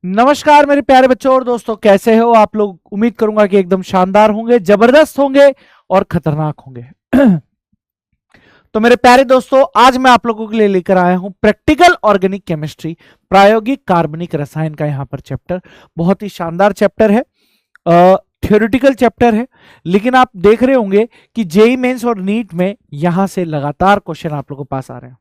नमस्कार मेरे प्यारे बच्चों और दोस्तों, कैसे हो आप लोग। उम्मीद करूंगा कि एकदम शानदार होंगे, जबरदस्त होंगे और खतरनाक होंगे। तो मेरे प्यारे दोस्तों, आज मैं आप लोगों के लिए लेकर आया हूं प्रैक्टिकल ऑर्गेनिक केमिस्ट्री, प्रायोगिक कार्बनिक रसायन का यहां पर चैप्टर। बहुत ही शानदार चैप्टर है, थ्योरेटिकल चैप्टर है, लेकिन आप देख रहे होंगे कि जेई मेंस और नीट में यहां से लगातार क्वेश्चन आप लोगों के पास आ रहे हैं।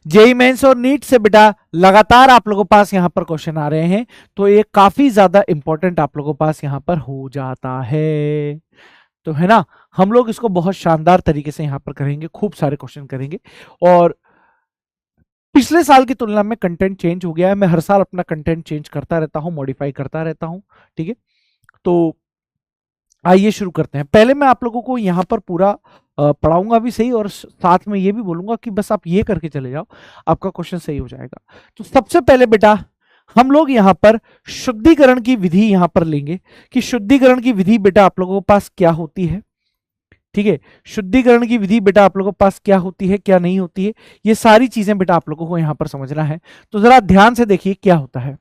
जेई मेंस और नीट से बेटा लगातार आप लोगों के पास यहां पर क्वेश्चन आ रहे हैं, तो ये काफी ज्यादा इंपॉर्टेंट आप लोगों के पास यहां पर हो जाता है, तो है ना। हम लोग इसको बहुत शानदार तरीके से यहां पर करेंगे, खूब सारे क्वेश्चन करेंगे। और पिछले साल की तुलना में कंटेंट चेंज हो गया है, मैं हर साल अपना कंटेंट चेंज करता रहता हूं, मॉडिफाई करता रहता हूं, ठीक है। तो आइए शुरू करते हैं। पहले मैं आप लोगों को यहाँ पर पूरा पढ़ाऊंगा भी सही, और साथ में ये भी बोलूंगा कि बस आप ये करके चले जाओ, आपका क्वेश्चन सही हो जाएगा। तो सबसे पहले बेटा हम लोग यहाँ पर शुद्धिकरण की विधि यहाँ पर लेंगे कि शुद्धिकरण की विधि बेटा आप लोगों के पास क्या होती है, ठीक है। शुद्धिकरण की विधि बेटा आप लोगों के पास क्या होती है, क्या नहीं होती है, ये सारी चीजें बेटा आप लोगों को यहाँ पर समझना है। तो जरा ध्यान से देखिए क्या होता है।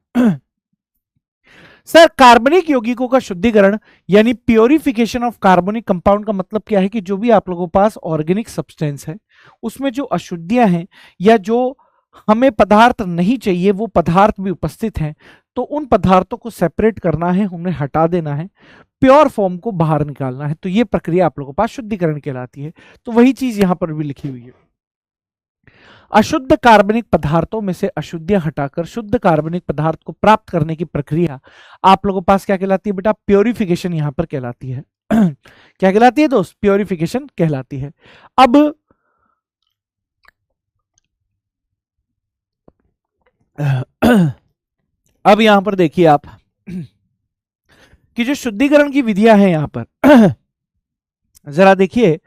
सर, कार्बनिक यौगिकों का शुद्धिकरण यानी प्योरिफिकेशन ऑफ कार्बनिक कंपाउंड का मतलब क्या है कि जो भी आप लोगों के पास ऑर्गेनिक सब्सटेंस है उसमें जो अशुद्धियां हैं या जो हमें पदार्थ नहीं चाहिए वो पदार्थ भी उपस्थित हैं, तो उन पदार्थों को सेपरेट करना है, उन्हें हटा देना है, प्योर फॉर्म को बाहर निकालना है। तो ये प्रक्रिया आप लोगों के पास शुद्धिकरण कहलाती है। तो वही चीज यहां पर भी लिखी हुई है। अशुद्ध कार्बनिक पदार्थों में से अशुद्धियां हटाकर शुद्ध कार्बनिक पदार्थ को प्राप्त करने की प्रक्रिया आप लोगों के पास क्या कहलाती है बेटा, प्योरिफिकेशन यहां पर कहलाती है। क्या कहलाती है दोस्त, प्योरिफिकेशन कहलाती है। अब यहां पर देखिए आप कि जो शुद्धिकरण की विधियां हैं यहां पर जरा देखिए,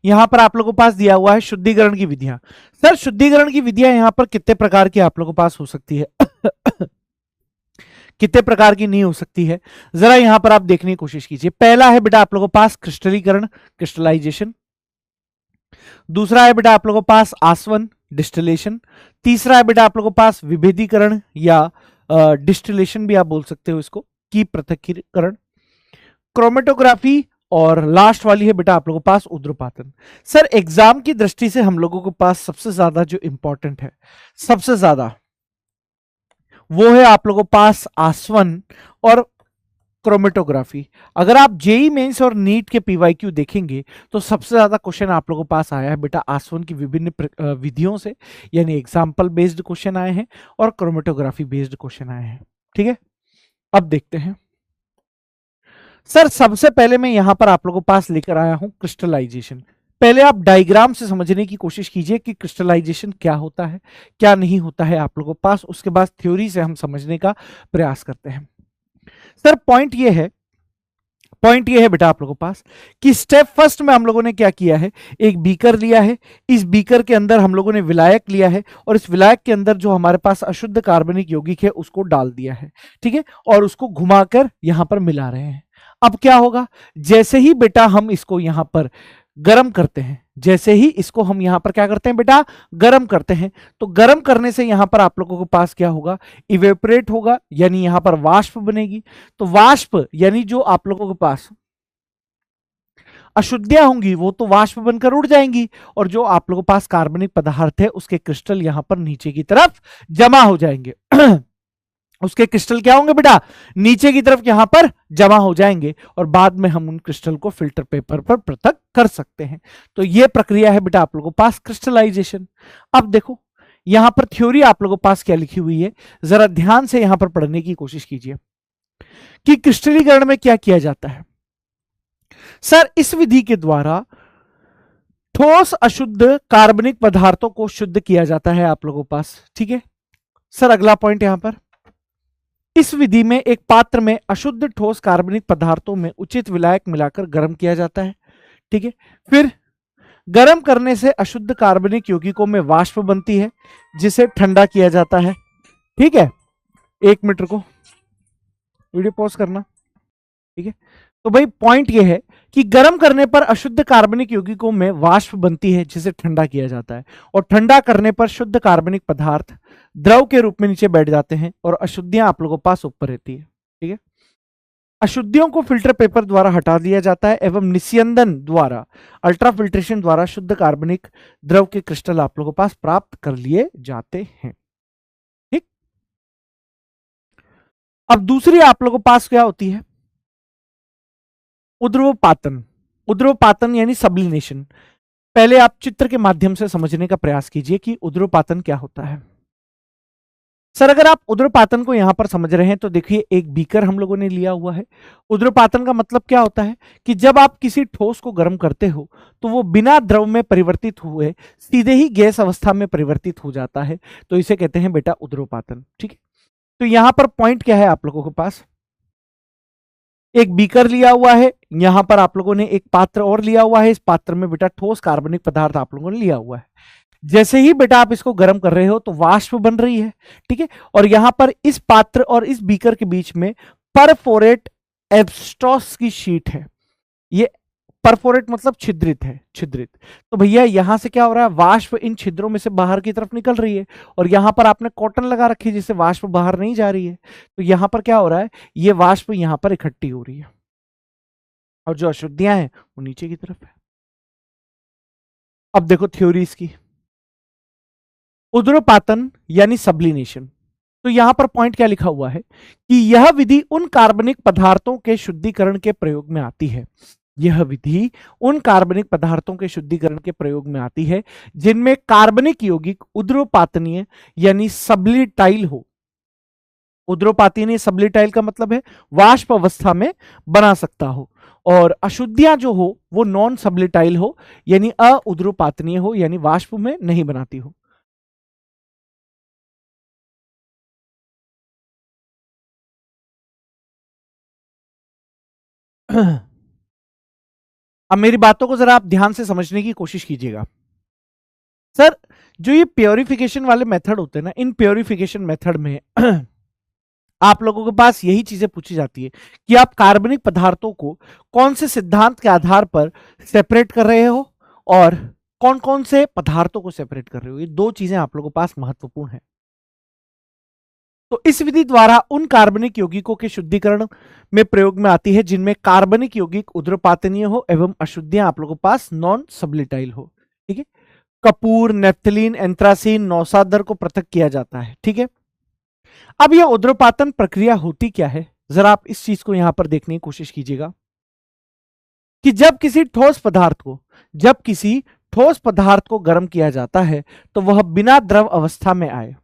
यहां पर आप लोगों के पास दिया हुआ है शुद्धिकरण की विधियां। सर, शुद्धिकरण की विधियां यहां पर कितने प्रकार की आप लोगों के पास हो सकती है, कितने प्रकार की नहीं हो सकती है, जरा यहां पर आप देखने की कोशिश कीजिए। पहला है बेटा आप लोगों के पास क्रिस्टलीकरण, क्रिस्टलाइजेशन। दूसरा है बेटा आप लोगों के पास आसवन, डिस्टिलेशन। तीसरा है बेटा आप लोगों के पास विभेदीकरण या डिस्टिलेशन भी आप बोल सकते हो इसको, की पृथक्करण, क्रोमेटोग्राफी, और लास्ट वाली है बेटा आप लोगों के पास उद्रपातन। सर, एग्जाम की दृष्टि से हम लोगों के पास सबसे ज्यादा जो इंपॉर्टेंट है, सबसे ज्यादा वो है आप लोगों के पास आसवन और क्रोमेटोग्राफी। अगर आप जेई मेंस और नीट के पीवाईक्यू देखेंगे तो सबसे ज्यादा क्वेश्चन आप लोगों के पास आया है बेटा आसवन की विभिन्न विधियों से, यानी एग्जाम्पल बेस्ड क्वेश्चन आए हैं और क्रोमेटोग्राफी बेस्ड क्वेश्चन आए हैं, ठीक है। अब देखते हैं। सर, सबसे पहले मैं यहां पर आप लोगों के पास लेकर आया हूं क्रिस्टलाइजेशन। पहले आप डायग्राम से समझने की कोशिश कीजिए कि क्रिस्टलाइजेशन क्या होता है, क्या नहीं होता है आप लोगों के पास, उसके बाद थ्योरी से हम समझने का प्रयास करते हैं। सर, पॉइंट ये है बेटा आप लोगों के पास कि स्टेप फर्स्ट में हम लोगों ने क्या किया है, एक बीकर लिया है, इस बीकर के अंदर हम लोगों ने विलायक लिया है, और इस विलायक के अंदर जो हमारे पास अशुद्ध कार्बनिक यौगिक है उसको डाल दिया है, ठीक है, और उसको घुमाकर यहां पर मिला रहे हैं। अब क्या होगा, जैसे ही बेटा हम इसको यहां पर गर्म करते हैं, जैसे ही इसको हम यहां पर क्या करते हैं बेटा, गर्म करते हैं, तो गर्म करने से यहां पर आप लोगों के पास क्या होगा, इवेपोरेट होगा, यानी यहां पर वाष्प बनेगी। तो वाष्प यानी जो आप लोगों के पास अशुद्धियां होंगी वो तो वाष्प बनकर उड़ जाएंगी, और जो आप लोगों के पास कार्बनिक पदार्थ है उसके क्रिस्टल यहां पर नीचे की तरफ जमा हो जाएंगे। उसके क्रिस्टल क्या होंगे बेटा, नीचे की तरफ यहां पर जमा हो जाएंगे, और बाद में हम उन क्रिस्टल को फिल्टर पेपर पर पृथक कर सकते हैं। तो यह प्रक्रिया है बेटा आप लोगों के पास क्रिस्टलाइजेशन। अब देखो यहां पर थ्योरी आप लोगों के पास क्या लिखी हुई है, जरा ध्यान से यहां पर पढ़ने की कोशिश कीजिए कि क्रिस्टलीकरण में क्या किया जाता है। सर, इस विधि के द्वारा ठोस अशुद्ध कार्बनिक पदार्थों को शुद्ध किया जाता है आप लोगों के पास, ठीक है। सर, अगला पॉइंट यहां पर, इस विधि में एक पात्र में अशुद्ध ठोस कार्बनिक पदार्थों में उचित विलायक मिलाकर गर्म किया जाता है, ठीक है। फिर गर्म करने से अशुद्ध कार्बनिक यौगिकों में वाष्प बनती है जिसे ठंडा किया जाता है, ठीक है। एक मिनट को वीडियो पॉज करना, ठीक है। तो भाई पॉइंट ये है कि गर्म करने पर अशुद्ध कार्बनिक यौगिकों में वाष्प बनती है जिसे ठंडा किया जाता है, और ठंडा करने पर शुद्ध कार्बनिक पदार्थ द्रव के रूप में नीचे बैठ जाते हैं और अशुद्धियां आप लोगों के पास ऊपर रहती है। ठीक है, अशुद्धियों को फिल्टर पेपर द्वारा हटा दिया जाता है एवं निस्यंदन द्वारा, अल्ट्राफिल्ट्रेशन द्वारा शुद्ध कार्बनिक द्रव के क्रिस्टल आप लोगों के पास प्राप्त कर लिए जाते हैं। ठीक, अब दूसरी आप लोगों के पास क्या होती है, उद्रवपातन। उद्रवपातन यानी सब्लिनेशन। पहले आप चित्र के माध्यम से समझने का प्रयास कीजिए कि उद्रवपातन क्या होता है। सर अगर आप उद्रवपातन को यहां पर समझ रहे हैं तो देखिए एक बीकर हम लोगों ने लिया हुआ है। उद्रवपातन का मतलब क्या होता है कि जब आप किसी ठोस को गर्म करते हो तो वो बिना द्रव में परिवर्तित हुए सीधे ही गैस अवस्था में परिवर्तित हो जाता है, तो इसे कहते हैं बेटा उद्रवपातन। ठीक है, तो यहां पर पॉइंट क्या है, आप लोगों के पास एक बीकर लिया हुआ है, यहां पर आप लोगों ने एक पात्र और लिया हुआ है, इस पात्र में बेटा ठोस कार्बनिक पदार्थ आप लोगों ने लिया हुआ है। जैसे ही बेटा आप इसको गर्म कर रहे हो तो वाष्प बन रही है। ठीक है, और यहां पर इस पात्र और इस बीकर के बीच में परफोरेट एब्स्टॉस की शीट है। ये परफोरेट मतलब छिद्रित है, छिद्रित। तो भैया यहां से क्या हो रहा है, वाष्प इन छिद्रों में से बाहर की तरफ निकल रही है, और यहां पर आपने कॉटन लगा रखी है जिससे वाष्प बाहर नहीं जा रही है। तो यहां पर क्या हो रहा है, ये वाष्प यहां पर इकट्ठी हो रही है, और जो अशुद्धियां हैं वो नीचे की तरफ है। अब देखो थ्योरी इसकी, उद्रवपातन यानी सब्लिनेशन। तो यहां पर पॉइंट क्या लिखा हुआ है कि यह विधि उन कार्बनिक पदार्थों के शुद्धिकरण के प्रयोग में आती है। यह विधि उन कार्बनिक पदार्थों के शुद्धिकरण के प्रयोग में आती है जिनमें कार्बनिक यौगिक उद्रवपातनीय यानी सब्लिटाइल हो। उद्रवपातनीय सब्लिटाइल का मतलब है वाष्प अवस्था में बना सकता हो, और अशुद्धियां जो हो वो नॉन सब्लिटाइल हो यानी अउद्रवपातनीय हो, यानी वाष्प में नहीं बनाती हो। अब मेरी बातों को जरा आप ध्यान से समझने की कोशिश कीजिएगा। सर जो ये प्योरिफिकेशन वाले मेथड होते हैं ना, इन प्योरिफिकेशन मेथड में आप लोगों के पास यही चीजें पूछी जाती है कि आप कार्बनिक पदार्थों को कौन से सिद्धांत के आधार पर सेपरेट कर रहे हो और कौन कौन से पदार्थों को सेपरेट कर रहे हो। ये दो चीजें आप लोगों के पास महत्वपूर्ण है। तो इस विधि द्वारा उन कार्बनिक यौगिकों के शुद्धिकरण में प्रयोग में आती है जिनमें कार्बनिक यौगिक उद्रवपातनीय हो एवं अशुद्धियां आप लोगों के पास नॉन सब्लिटाइल हो। ठीक है, कपूर, नेफ्थलीन, एंथ्रासीन, नौसादर को पृथक किया जाता है। ठीक है, अब यह उद्रवपातन प्रक्रिया होती क्या है, जरा आप इस चीज को यहां पर देखने की कोशिश कीजिएगा कि जब किसी ठोस पदार्थ को गर्म किया जाता है तो वह बिना द्रव अवस्था में आए।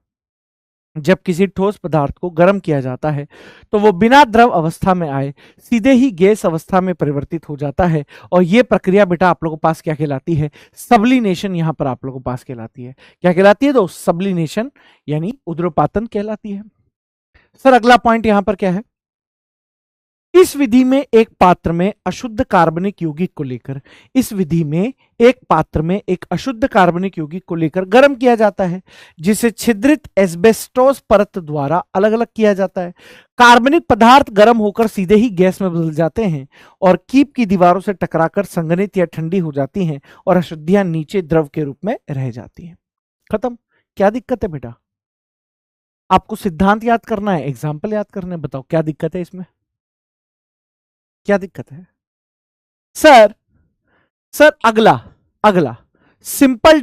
जब किसी ठोस पदार्थ को गर्म किया जाता है तो वो बिना द्रव अवस्था में आए सीधे ही गैस अवस्था में परिवर्तित हो जाता है, और ये प्रक्रिया बेटा आप लोगों के पास क्या कहलाती है, सब्लिनेशन। यहां पर आप लोगों के पास कहलाती है, क्या कहलाती है दोस्त, सब्लिनेशन यानी उद्रवपातन कहलाती है। सर अगला पॉइंट यहां पर क्या है, इस विधि में एक पात्र में अशुद्ध कार्बनिक यौगिक को लेकर एक अशुद्ध कार्बनिक यौगिक को लेकर गर्म किया जाता है जिसे छिद्रित एस्बेस्टोस परत द्वारा अलग अलग किया जाता है। कार्बनिक पदार्थ गर्म होकर सीधे ही गैस में बदल जाते हैं और कीप की दीवारों से टकराकर संघनित या ठंडी हो जाती हैं और अशुद्धियां नीचे द्रव के रूप में रह जाती हैं। खत्म। क्या दिक्कत है बेटा, आपको सिद्धांत याद करना है, एग्जाम्पल याद करना है, बताओ क्या दिक्कत है इसमें, क्या दिक्कत है। सर अगला सिंपल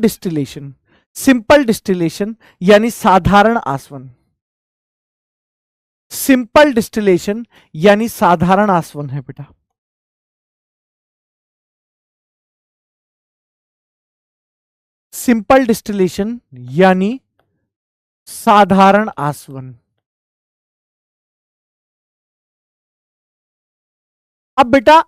डिस्टिलेशन यानी साधारण आसवन। सिंपल डिस्टिलेशन यानी साधारण आसवन है बेटा। सिंपल डिस्टिलेशन यानी साधारण आसवन। अब बेटा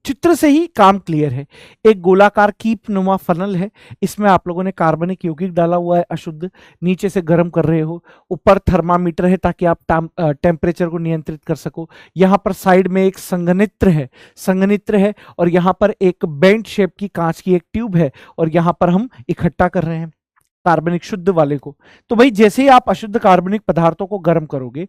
चित्र से ही काम क्लियर है। एक गोलाकार कीप नुमा फनल है, इसमें आप लोगों ने कार्बनिक यौगिक डाला हुआ है अशुद्ध, नीचे से गर्म कर रहे हो, ऊपर थर्मामीटर है ताकि आप टेम्परेचर को नियंत्रित कर सको। यहां पर साइड में एक संघनित्र है और यहां पर एक बेंट शेप की कांच की एक ट्यूब है और यहां पर हम इकट्ठा कर रहे हैं। कार्बनिक शुद्ध वाले को। तो भाई जैसे ही आप अशुद्ध कार्बनिक पदार्थों को गर्म करोगे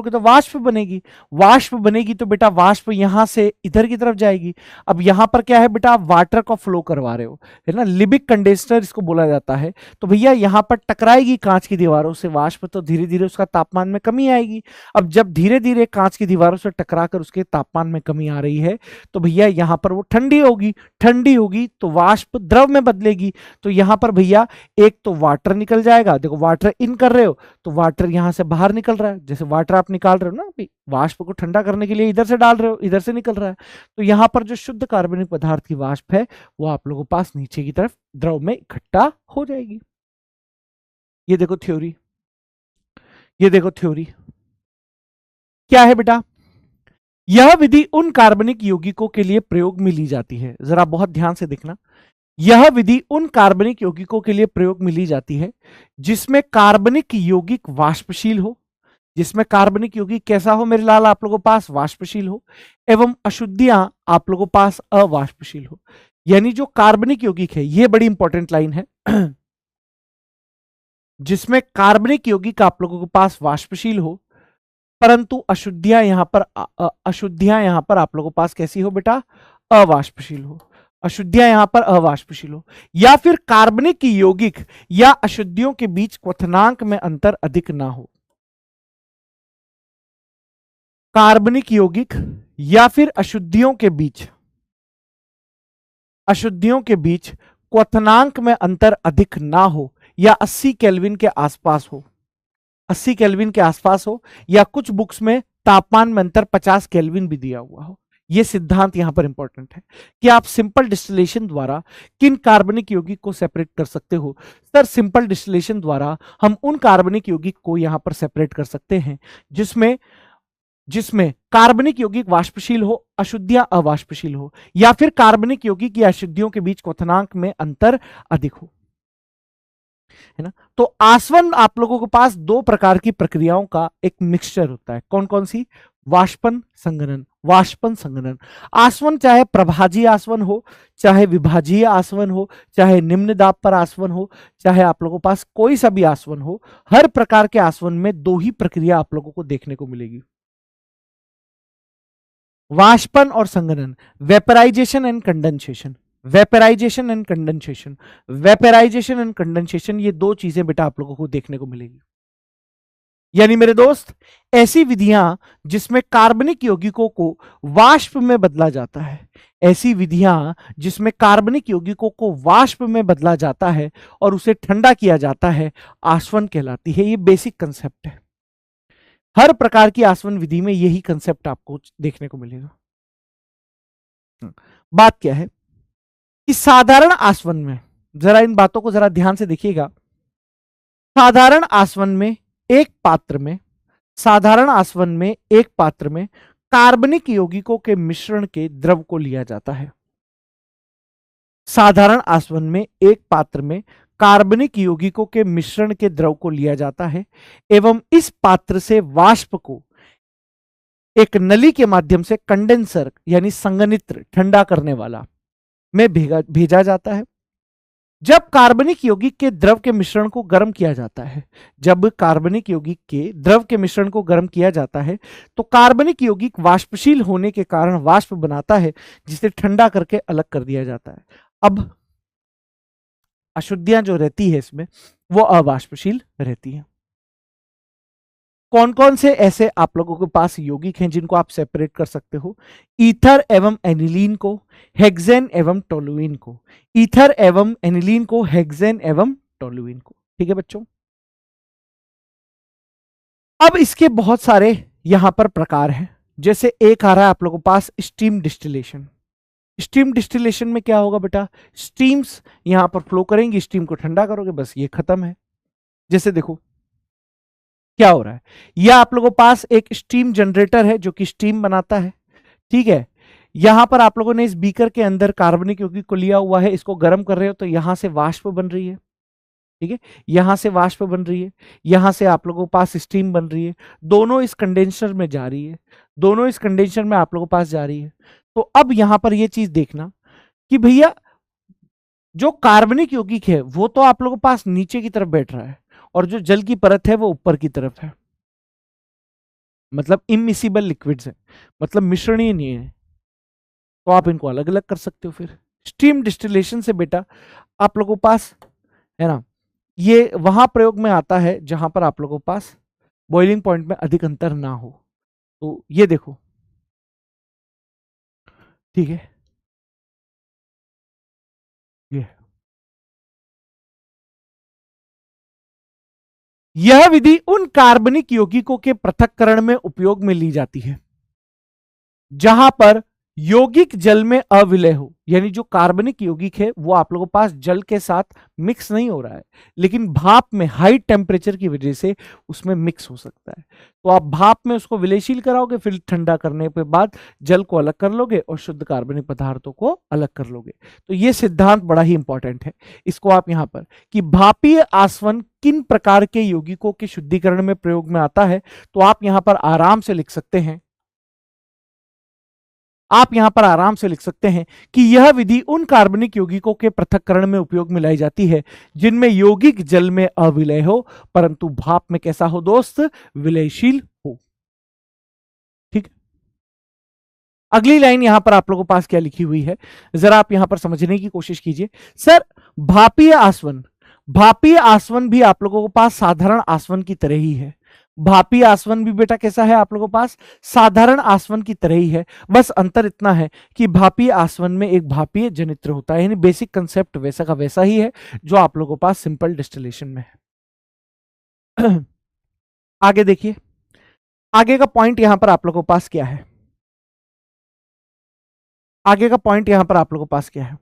तो वाष्प बनेगी। वाष्प बनेगी तो बेटा वाष्प यहां से इधर की तरफ जाएगी। अब यहां पर क्या है बेटा, आप वाटर का फ्लो करवा रहे हो, है ना, लिबिक कंडेंसर इसको बोला जाता है। तो भैया यहां पर टकराएगी कांच की दीवारों से वाष्प, तो धीरे धीरे उसका तापमान में कमी आएगी। अब जब धीरे धीरे कांच की दीवारों से टकराकर उसके तापमान में कमी आ रही है तो भैया यहां पर वो ठंडी होगी। ठंडी होगी तो वाष्प द्रव में बदलेगी। तो यहां पर भैया एक तो वाटर निकल जाएगा, देखो वाटर इन कर रहे हो तो वाटर यहां से बाहर निकल रहा है, जैसे वाटर आप निकाल रहे हो ना अभी वाष्प को ठंडा करने के लिए इधर से डाल रहे हो, इधर से निकल रहा है। तो यहां पर जो शुद्ध कार्बनिक पदार्थ की वाष्प है वो आप लोगों के पास नीचे की तरफ द्रव में इकट्ठा हो जाएगी। ये देखो थ्योरी, ये देखो थ्योरी क्या है बेटा। यह विधि उन कार्बनिक यौगिकों के लिए प्रयोग में ली जाती है, जरा बहुत ध्यान से देखना। यह विधि उन कार्बनिक यौगिकों के लिए प्रयोग में ली जाती है जिसमें कार्बनिक यौगिक वाष्पशील हो, जिसमें कार्बनिक यौगिक कैसा हो मेरे लाल आप लोगों के पास, वाष्पशील हो, एवं अशुद्धियां आप लोगों के पास अवाष्पशील हो। यानी जो कार्बनिक यौगिक है, यह बड़ी इंपॉर्टेंट लाइन है, जिसमें कार्बनिक यौगिक आप लोगों के पास वाष्पशील हो परंतु अशुद्धियां यहां पर आप लोगों के पास कैसी हो बेटा, अवाष्पशील हो। अशुद्धियां यहां पर अवाष्पशील हो, या फिर कार्बनिक यौगिक या अशुद्धियों के बीच क्वथनांक में अंतर अधिक ना हो। कार्बनिक यौगिक या फिर अशुद्धियों के बीच क्वथनांक में अंतर अधिक ना हो, या 80 केल्विन के आसपास हो, 80 केल्विन के आसपास हो, या कुछ बुक्स में तापमान में अंतर 50 केल्विन भी दिया हुआ हो। यह सिद्धांत यहां पर इंपॉर्टेंट है कि आप सिंपल डिस्टिलेशन द्वारा किन कार्बनिक यौगिक को सेपरेट कर सकते हो। सर सिंपल डिस्टिलेशन द्वारा हम उन कार्बनिक यौगिक को यहां पर सेपरेट कर सकते हैं जिसमें कार्बनिक यौगिक वाष्पशील हो, अशुद्धियां अवाष्पशील हो, या फिर कार्बनिक यौगिक या अशुद्धियों के बीच क्वथनांक में अंतर अधिक हो, है ना। तो आसवन आप लोगों के पास दो प्रकार की प्रक्रियाओं का एक मिक्सचर होता है। कौन कौन सी, वाष्पन संघनन, वाष्पन संघनन। आसवन चाहे प्रभाजीय आसवन हो, चाहे विभाजीय आसवन हो, चाहे निम्न दाब पर आसवन हो, चाहे आप लोगों के पास कोई सा भी आसवन हो, हर प्रकार के आसवन में दो ही प्रक्रिया आप लोगों को देखने को मिलेगी, वाष्पन और संघनन, vaporisation and condensation. Vaporisation and condensation, vaporisation and condensation, ये दो चीजें बेटा आप लोगों को देखने को मिलेगी। यानी मेरे दोस्त ऐसी विधियां जिसमें कार्बनिक यौगिकों को वाष्प में बदला जाता है, ऐसी विधियां जिसमें कार्बनिक यौगिकों को वाष्प में बदला जाता है और उसे ठंडा किया जाता है, आसवन कहलाती है। ये बेसिक कंसेप्ट है, हर प्रकार की आसवन विधि में यही कंसेप्ट आपको देखने को मिलेगा। बात क्या है कि साधारण आसवन में, जरा इन बातों को जरा ध्यान से देखिएगा, साधारण आसवन में एक पात्र में कार्बनिक यौगिकों के मिश्रण के द्रव को लिया जाता है। साधारण आसवन में एक पात्र में कार्बनिक यौगिकों के मिश्रण के द्रव को लिया जाता है एवं इस पात्र से वाष्प को एक नली के माध्यम से कंडेंसर यानी संघनित्र ठंडा करने वाला में भेजा जाता है। जब कार्बनिक यौगिक के द्रव के मिश्रण को गर्म किया जाता है, जब कार्बनिक यौगिक के द्रव के मिश्रण को गर्म किया जाता है तो कार्बनिक यौगिक वाष्पशील होने के कारण वाष्प बनाता है जिसे ठंडा करके अलग कर दिया जाता है। अब अशुद्धियां जो रहती है इसमें वो अवाष्पशील रहती हैं। कौन कौन से ऐसे आप लोगों के पास यौगिक हैं जिनको आप सेपरेट कर सकते हो, ईथर एवं एनिलीन को, हेक्सेन एवं टोलुइन को, ईथर एवं एनिलीन को, हेक्सेन एवं टोलुइन को। ठीक है बच्चों, अब इसके बहुत सारे यहां पर प्रकार हैं। जैसे एक आ रहा है आप लोगों के पास स्टीम डिस्टिलेशन। स्टीम डिस्टिलेशन में क्या होगा बेटा, स्टीम्स यहां पर फ्लो करेंगी, स्टीम को ठंडा करोगे, बस ये खत्म है। जैसे देखो क्या हो रहा है, यह आप लोगों के पास एक स्टीम जनरेटर है जो कि स्टीम बनाता है। ठीक है, यहां पर आप लोगों ने इस बीकर के अंदर कार्बनिक यौगिक को लिया हुआ है, इसको गर्म कर रहे हो तो यहां से वाष्प बन रही है। ठीक है, यहां से वाष्प बन रही है, यहां से आप लोगों के पास स्टीम बन रही है, दोनों इस कंडेंसर में जा रही है, दोनों इस कंडेंसर में आप लोगों के पास जा रही है। तो अब यहां पर यह चीज देखना कि भैया जो कार्बनिक यौगिक है वो तो आप लोगों के पास नीचे की तरफ बैठ रहा है, और जो जल की परत है वो ऊपर की तरफ है, मतलब इमिसिबल लिक्विड्स है, मतलब मिश्रणीय नहीं है, तो आप इनको अलग अलग कर सकते हो। फिर स्टीम डिस्टिलेशन से बेटा आप लोगों के पास है ना, ये वहां प्रयोग में आता है जहां पर आप लोगों के पास बॉइलिंग पॉइंट में अधिक अंतर ना हो। तो ये देखो, ठीक है, ये यह विधि उन कार्बनिक यौगिकों के पृथक्करण में उपयोग में ली जाती है जहां पर यौगिक जल में अविलय हो, यानी जो कार्बनिक यौगिक है वो आप लोगों के पास जल के साथ मिक्स नहीं हो रहा है, लेकिन भाप में हाई टेम्परेचर की वजह से उसमें मिक्स हो सकता है। तो आप भाप में उसको विलयशील कराओगे, फिर ठंडा करने के बाद जल को अलग कर लोगे और शुद्ध कार्बनिक पदार्थों को अलग कर लोगे। तो ये सिद्धांत बड़ा ही इंपॉर्टेंट है, इसको आप यहां पर कि भापीय आसवन किन प्रकार के यौगिकों के शुद्धिकरण में प्रयोग में आता है, तो आप यहां पर आराम से लिख सकते हैं, आप यहां पर आराम से लिख सकते हैं कि यह विधि उन कार्बनिक यौगिकों के पृथक्करण में उपयोग में लाई जाती है जिनमें यौगिक जल में अविलय हो परंतु भाप में कैसा हो दोस्त, विलयशील हो। ठीक, अगली लाइन यहां पर आप लोगों के पास क्या लिखी हुई है, जरा आप यहां पर समझने की कोशिश कीजिए। सर भापीय आसवन, भापीय आसवन भी आप लोगों के पास साधारण आसवन की तरह ही है, भापी आसवन भी बेटा कैसा है आप लोगों के पास, साधारण आसवन की तरह ही है, बस अंतर इतना है कि भापी आसवन में एक भापीय जनित्र होता है, यानी बेसिक कंसेप्ट वैसा का वैसा ही है जो आप लोगों के पास सिंपल डिस्टिलेशन में है। आगे देखिए, आगे का पॉइंट यहां पर आप लोगों के पास क्या है, आगे का पॉइंट यहां पर आप लोगों के पास क्या है,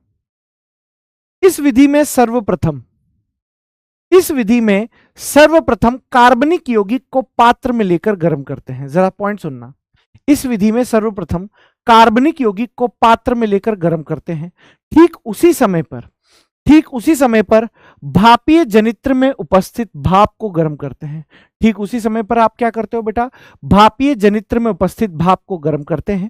इस विधि में सर्वप्रथम, इस विधि में सर्वप्रथम कार्बनिक यौगिक को पात्र में लेकर गर्म करते हैं। जरा पॉइंट सुनना, इस विधि में सर्वप्रथम कार्बनिक यौगिक को पात्र में लेकर गर्म करते हैं, ठीक उसी समय पर, ठीक उसी समय पर भापीय जनित्र में उपस्थित भाप को गर्म करते हैं। ठीक उसी समय पर आप क्या करते हो बेटा, भापीय जनित्र में उपस्थित भाप को गर्म करते हैं।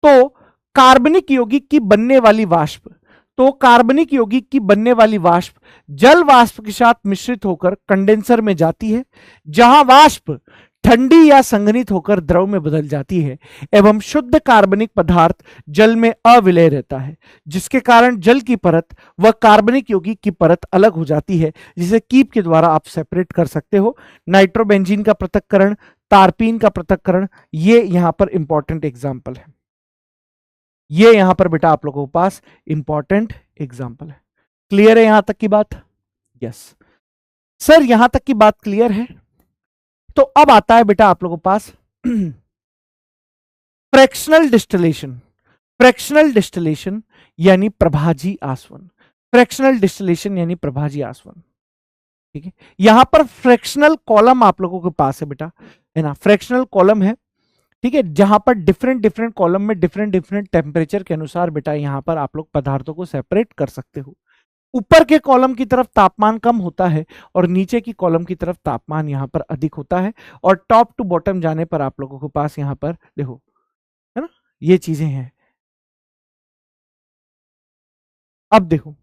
तो कार्बनिक यौगिक की बनने वाली वाष्प, तो कार्बनिक यौगिक की बनने वाली वाष्प जल वाष्प के साथ मिश्रित होकर कंडेंसर में जाती है, जहां वाष्प ठंडी या संघनित होकर द्रव में बदल जाती है एवं शुद्ध कार्बनिक पदार्थ जल में अविलय रहता है, जिसके कारण जल की परत व कार्बनिक यौगिक की परत अलग हो जाती है, जिसे कीप के द्वारा आप सेपरेट कर सकते हो। नाइट्रोबेंजीन का पृथक्करण, तारपीन का पृथक्करण, ये यहां पर इंपॉर्टेंट एग्जाम्पल है, ये यहां पर बेटा आप लोगों के पास इंपॉर्टेंट एग्जाम्पल है। क्लियर है यहां तक की बात? यस सर, यहां तक की बात क्लियर है। तो अब आता है बेटा आप लोगों के पास फ्रैक्शनल डिस्टिलेशन, फ्रैक्शनल डिस्टिलेशन यानी प्रभाजी आसवन, फ्रैक्शनल डिस्टिलेशन यानी प्रभाजी आसवन। ठीक है, यहां पर फ्रैक्शनल कॉलम आप लोगों के पास है बेटा, है ना, फ्रैक्शनल कॉलम है, ठीक है, जहां पर डिफरेंट डिफरेंट कॉलम में डिफरेंट डिफरेंट टेम्परेचर के अनुसार बेटा यहां पर आप लोग पदार्थों को सेपरेट कर सकते हो। ऊपर के कॉलम की तरफ तापमान कम होता है और नीचे की कॉलम की तरफ तापमान यहां पर अधिक होता है, और टॉप टू बॉटम जाने पर आप लोगों के पास यहां पर देखो, है ना, ये चीजें हैं। अब देखो,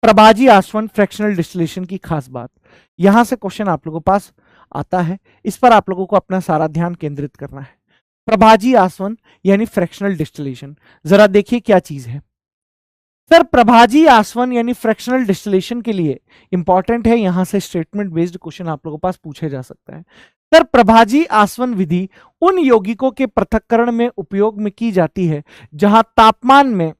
प्रभाजी आसवन फ्रैक्शनल डिस्टिलेशन की खास बात, यहां से क्वेश्चन आप लोगों के पास आता है, इस पर आप लोगों को अपना सारा ध्यान केंद्रित करना है। प्रभाजी आसवन यानी फ्रैक्शनल डिस्टिलेशन, जरा देखिए क्या चीज है सर। प्रभाजी आसवन यानी फ्रैक्शनल डिस्टिलेशन के लिए इंपॉर्टेंट है, यहां से स्टेटमेंट बेस्ड क्वेश्चन आप लोगों के पास पूछे जा सकता है। सर प्रभाजी आसवन विधि उन यौगिकों के पृथक्करण में उपयोग में की जाती है जहां तापमान में,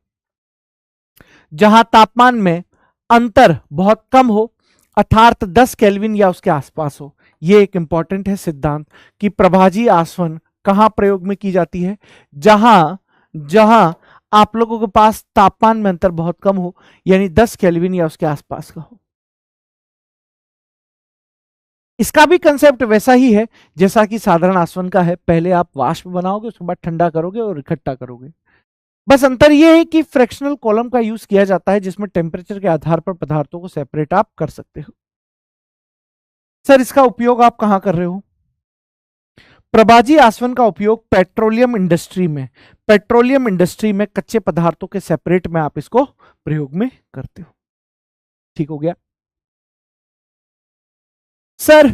जहां तापमान में अंतर बहुत कम हो, अर्थात 10 केल्विन या उसके आसपास हो। यह एक इंपॉर्टेंट है सिद्धांत कि प्रभाजी आसवन कहां प्रयोग में की जाती है, जहां जहां आप लोगों के पास तापमान में अंतर बहुत कम हो, यानी 10 केल्विन या उसके आसपास का हो। इसका भी कंसेप्ट वैसा ही है जैसा कि साधारण आसवन का है, पहले आप वाष्प बनाओगे, उसके बाद ठंडा करोगे और इकट्ठा करोगे। बस अंतर यह है कि फ्रैक्शनल कॉलम का यूज किया जाता है जिसमें टेम्परेचर के आधार पर पदार्थों को सेपरेट आप कर सकते हो। सर इसका उपयोग आप कहां कर रहे हो? प्रभाजी आसवन का उपयोग पेट्रोलियम इंडस्ट्री में कच्चे पदार्थों के सेपरेट में आप इसको प्रयोग में करते हो। ठीक हो गया सर।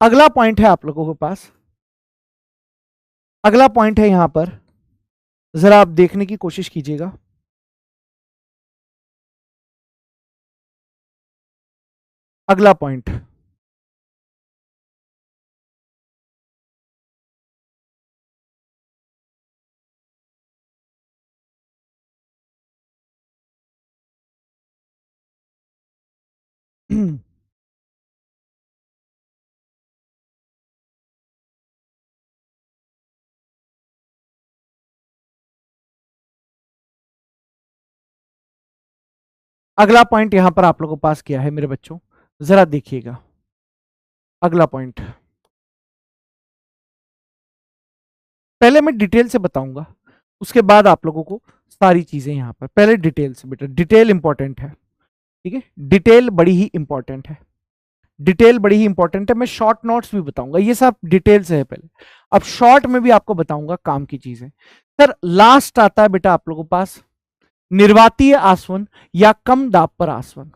अगला पॉइंट है आप लोगों के पास, अगला पॉइंट है यहां पर, जरा आप देखने की कोशिश कीजिएगा। अगला पॉइंट, अगला पॉइंट यहां पर आप लोगों के पास क्या है मेरे बच्चों, जरा देखिएगा। अगला पॉइंट पहले मैं डिटेल से बताऊंगा, उसके बाद आप लोगों को सारी चीजें यहां पर, पहले डिटेल से, बेटा डिटेल इंपॉर्टेंट है, ठीक है, डिटेल बड़ी ही इंपॉर्टेंट है, डिटेल बड़ी ही इंपॉर्टेंट है। मैं शॉर्ट नोट्स भी बताऊंगा, ये सब डिटेल से है पहले, अब शॉर्ट में भी आपको बताऊंगा काम की चीजें। सर लास्ट आता है बेटा आप लोगों के पास निर्वातीय आसवन या कम दाब पर आसवन।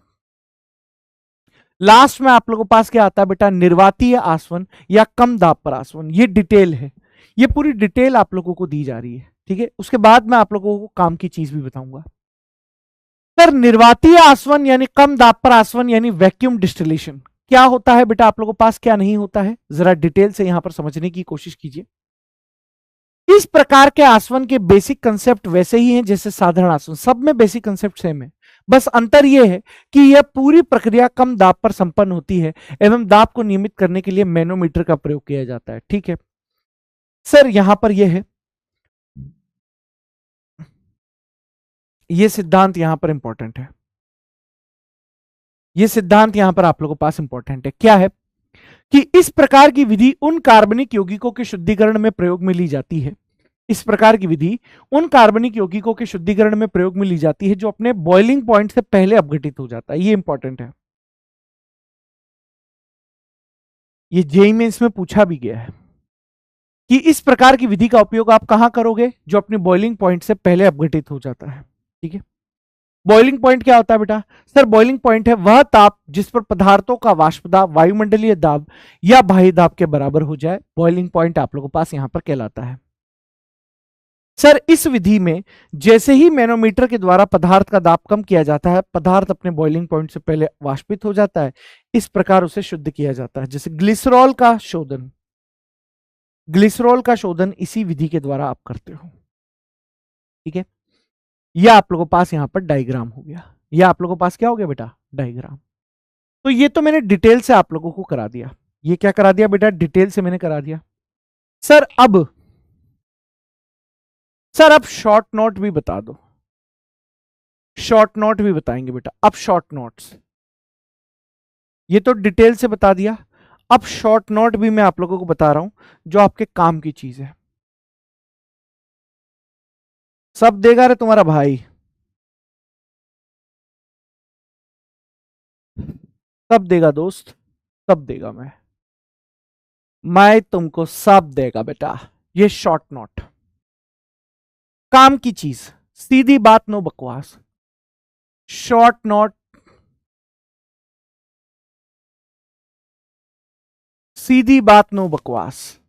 लास्ट में आप लोगों के पास क्या आता है बेटा, निर्वातीय आसवन या कम दाब पर आसवन। ये डिटेल है, ये पूरी डिटेल आप लोगों को दी जा रही है, ठीक है। उसके बाद मैं आप लोगों को काम की चीज भी बताऊंगा। सर निर्वातीय आसवन यानी कम दाब पर आसवन यानी वैक्यूम डिस्टिलेशन क्या होता है बेटा आप लोगों के पास, क्या नहीं होता है, जरा डिटेल से यहां पर समझने की कोशिश कीजिए। इस प्रकार के आसवन के बेसिक कंसेप्ट वैसे ही हैं जैसे साधारण आसवन, सब में बेसिक कंसेप्ट सेम है, बस अंतर यह है कि यह पूरी प्रक्रिया कम दाब पर संपन्न होती है एवं दाब को नियमित करने के लिए मैनोमीटर का प्रयोग किया जाता है, ठीक है। सर यहां पर यह है, यह सिद्धांत यहां पर इंपॉर्टेंट है, यह सिद्धांत यहां पर आप लोगों के पास इंपॉर्टेंट है, क्या है कि इस प्रकार की विधि उन कार्बनिक यौगिकों के शुद्धिकरण में प्रयोग में ली जाती है, इस प्रकार की विधि उन कार्बनिक यौगिकों के शुद्धिकरण में प्रयोग में ली जाती है जो अपने बॉइलिंग पॉइंट से पहले अपघटित हो जाता है, ये इंपॉर्टेंट है, ये जेई में इसमें पूछा भी गया है कि इस प्रकार की विधि का उपयोग आप कहां करोगे, जो अपने बॉइलिंग पॉइंट से पहले अपघटित हो जाता है, ठीक है। बॉइलिंग पॉइंट क्या होता है बेटा, सर बॉइलिंग पॉइंट है वह ताप जिस पर पदार्थों का वाष्प दाब वायुमंडलीय दाब या बाह्य दाब के बराबर हो जाए, बॉइलिंग पॉइंट आप लोगों के पास यहां पर कहलाता है। सर इस विधि में जैसे ही मैनोमीटर के द्वारा पदार्थ का दाब कम किया जाता है, पदार्थ अपने बॉइलिंग पॉइंट से पहले वाष्पित हो जाता है, इस प्रकार उसे शुद्ध किया जाता है। जैसे ग्लिसरॉल का शोधन, ग्लिसरॉल का शोधन इसी विधि के द्वारा आप करते हो, ठीक है। यह आप लोगों के पास यहां पर डायग्राम हो गया, यह आप लोगों के पास क्या हो गया बेटा, डायग्राम। तो ये तो मैंने डिटेल से आप लोगों को करा दिया, ये क्या करा दिया बेटा, डिटेल से मैंने करा दिया। सर अब, सर अब शॉर्ट नोट भी बता दो, शॉर्ट नोट भी बताएंगे बेटा। अब शॉर्ट नोट्स, ये तो डिटेल से बता दिया, अब शॉर्ट नोट भी मैं आप लोगों को बता रहा हूं जो आपके काम की चीज है। सब देगा रे तुम्हारा भाई, सब देगा दोस्त, सब देगा मैं तुमको सब देगा बेटा। ये शॉर्ट नोट, काम की चीज, सीधी बात, नो बकवास। शॉर्ट नोट, सीधी बात, नो बकवास।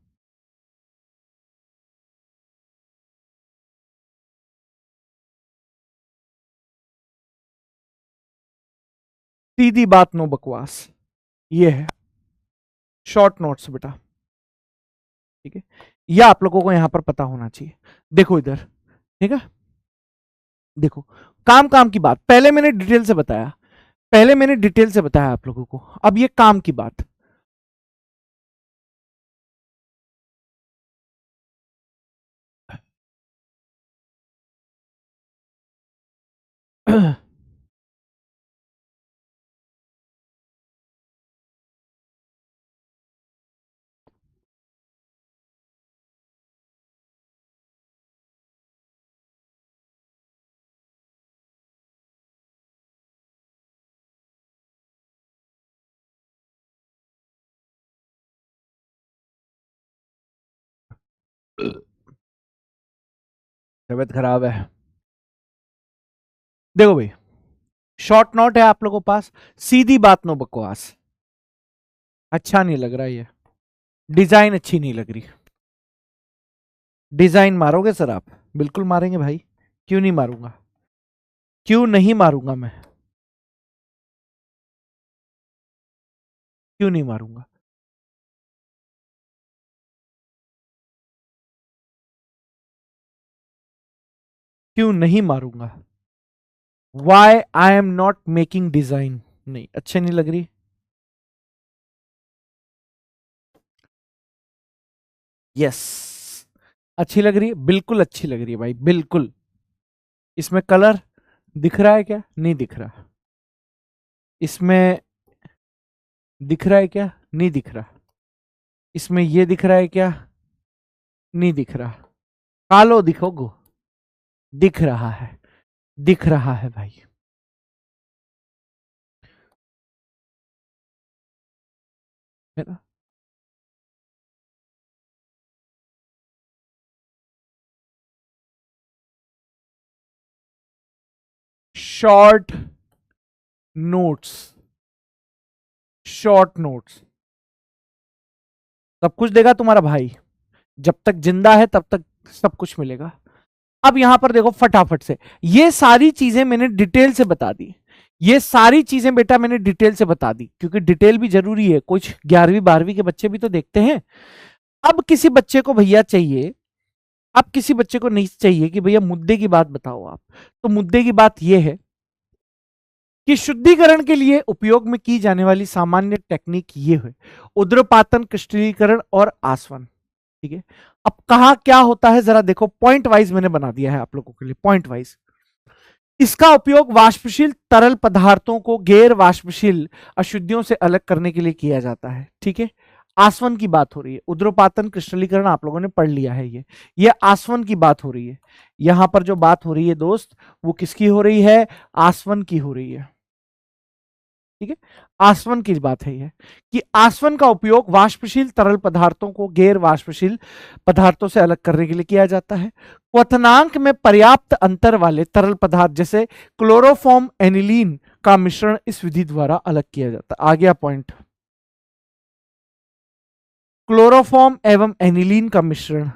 सीधी बात, नो बकवास, ये है शॉर्ट नोट्स बेटा, ठीक है। यह आप लोगों को यहां पर पता होना चाहिए। देखो इधर, ठीक है, देखो काम काम की बात पहले मैंने डिटेल से बताया, पहले मैंने डिटेल से बताया आप लोगों को, अब ये काम की बात। तबीयत खराब है। देखो भाई, शॉर्ट नोट है आप लोगों के पास, सीधी बात नो बकवास। अच्छा नहीं लग रहा ये डिजाइन, अच्छी नहीं लग रही। डिजाइन मारोगे सर आप? बिल्कुल मारेंगे भाई, क्यों नहीं मारूंगा, क्यों नहीं मारूंगा मैं, क्यों नहीं मारूंगा। क्यों नहीं मारूंगा? Why I am not making design? नहीं, अच्छे नहीं लग रही। यस, अच्छी लग रही है, बिल्कुल अच्छी लग रही है भाई, बिल्कुल। इसमें कलर दिख रहा है क्या? नहीं दिख रहा। इसमें दिख रहा है क्या? नहीं दिख रहा। इसमें ये दिख रहा है क्या? नहीं दिख रहा। कालो दिखोगो, दिख रहा है, दिख रहा है भाई। है ना? शॉर्ट नोट्स, शॉर्ट नोट्स सब कुछ देगा तुम्हारा भाई, जब तक जिंदा है तब तक सब कुछ मिलेगा। अब यहां पर देखो फटाफट से, ये सारी चीजें मैंने डिटेल से बता दी, ये सारी चीजें बेटा मैंने डिटेल से बता दी, क्योंकि डिटेल भी जरूरी है, कुछ 11वीं 12वीं के बच्चे भी तो देखते हैं। अब किसी बच्चे को भैया चाहिए, अब किसी बच्चे को नहीं चाहिए कि भैया मुद्दे की बात बताओ आप, तो मुद्दे की बात यह है कि शुद्धिकरण के लिए उपयोग में की जाने वाली सामान्य टेक्निक ये है, उद्रपातन, क्रिस्टलीकरण और आसवन। ठीक है, अब कहा क्या होता है जरा देखो, पॉइंट वाइज मैंने बना दिया है आप लोगों के लिए, पॉइंट वाइज। इसका उपयोग वाष्पशील तरल पदार्थों को गैर वाष्पशील अशुद्धियों से अलग करने के लिए किया जाता है। ठीक है, आसवन की बात हो रही है, उद्रपातन क्रिस्टलीकरण आप लोगों ने पढ़ लिया है, ये आसवन की बात हो रही है। यहां पर जो बात हो रही है दोस्त, वो किसकी हो रही है? आसवन की हो रही है। ठीक है, आसवन की बात है यह कि आसवन का उपयोग वाष्पशील तरल पदार्थों को गैर वाष्पशील पदार्थों से अलग करने के लिए किया जाता है। क्वथनांक में पर्याप्त अंतर वाले तरल पदार्थ जैसे क्लोरोफॉर्म एनिलीन का मिश्रण इस विधि द्वारा अलग किया जाता है। आ गया पॉइंट, क्लोरोफॉर्म एवं एनिलीन का मिश्रण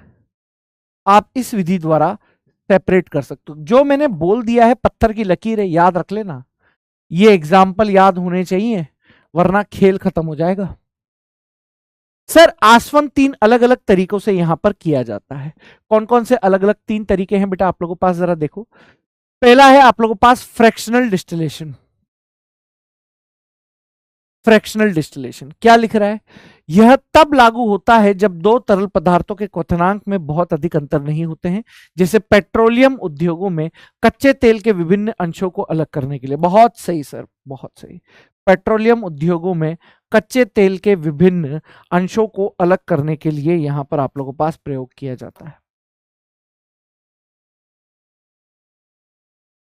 आप इस विधि द्वारा सेपरेट कर सकते हो। जो मैंने बोल दिया है पत्थर की लकीर है, याद रख लेना, ये एग्जाम्पल याद होने चाहिए, वरना खेल खत्म हो जाएगा। सर आसवन 3 अलग अलग तरीकों से यहां पर किया जाता है। कौन कौन से अलग अलग 3 तरीके हैं बेटा आप लोगों के पास, जरा देखो। पहला है आप लोगों के पास फ्रैक्शनल डिस्टिलेशन। फ्रैक्शनल डिस्टिलेशन क्या लिख रहा है? यह तब लागू होता है जब दो तरल पदार्थों के क्वथनांक में बहुत अधिक अंतर नहीं होते हैं, जैसे पेट्रोलियम उद्योगों में कच्चे तेल के विभिन्न अंशों को अलग करने के लिए। बहुत सही सर, बहुत सही। पेट्रोलियम उद्योगों में कच्चे तेल के विभिन्न अंशों को अलग करने के लिए यहां पर आप लोगों के पास प्रयोग किया जाता है।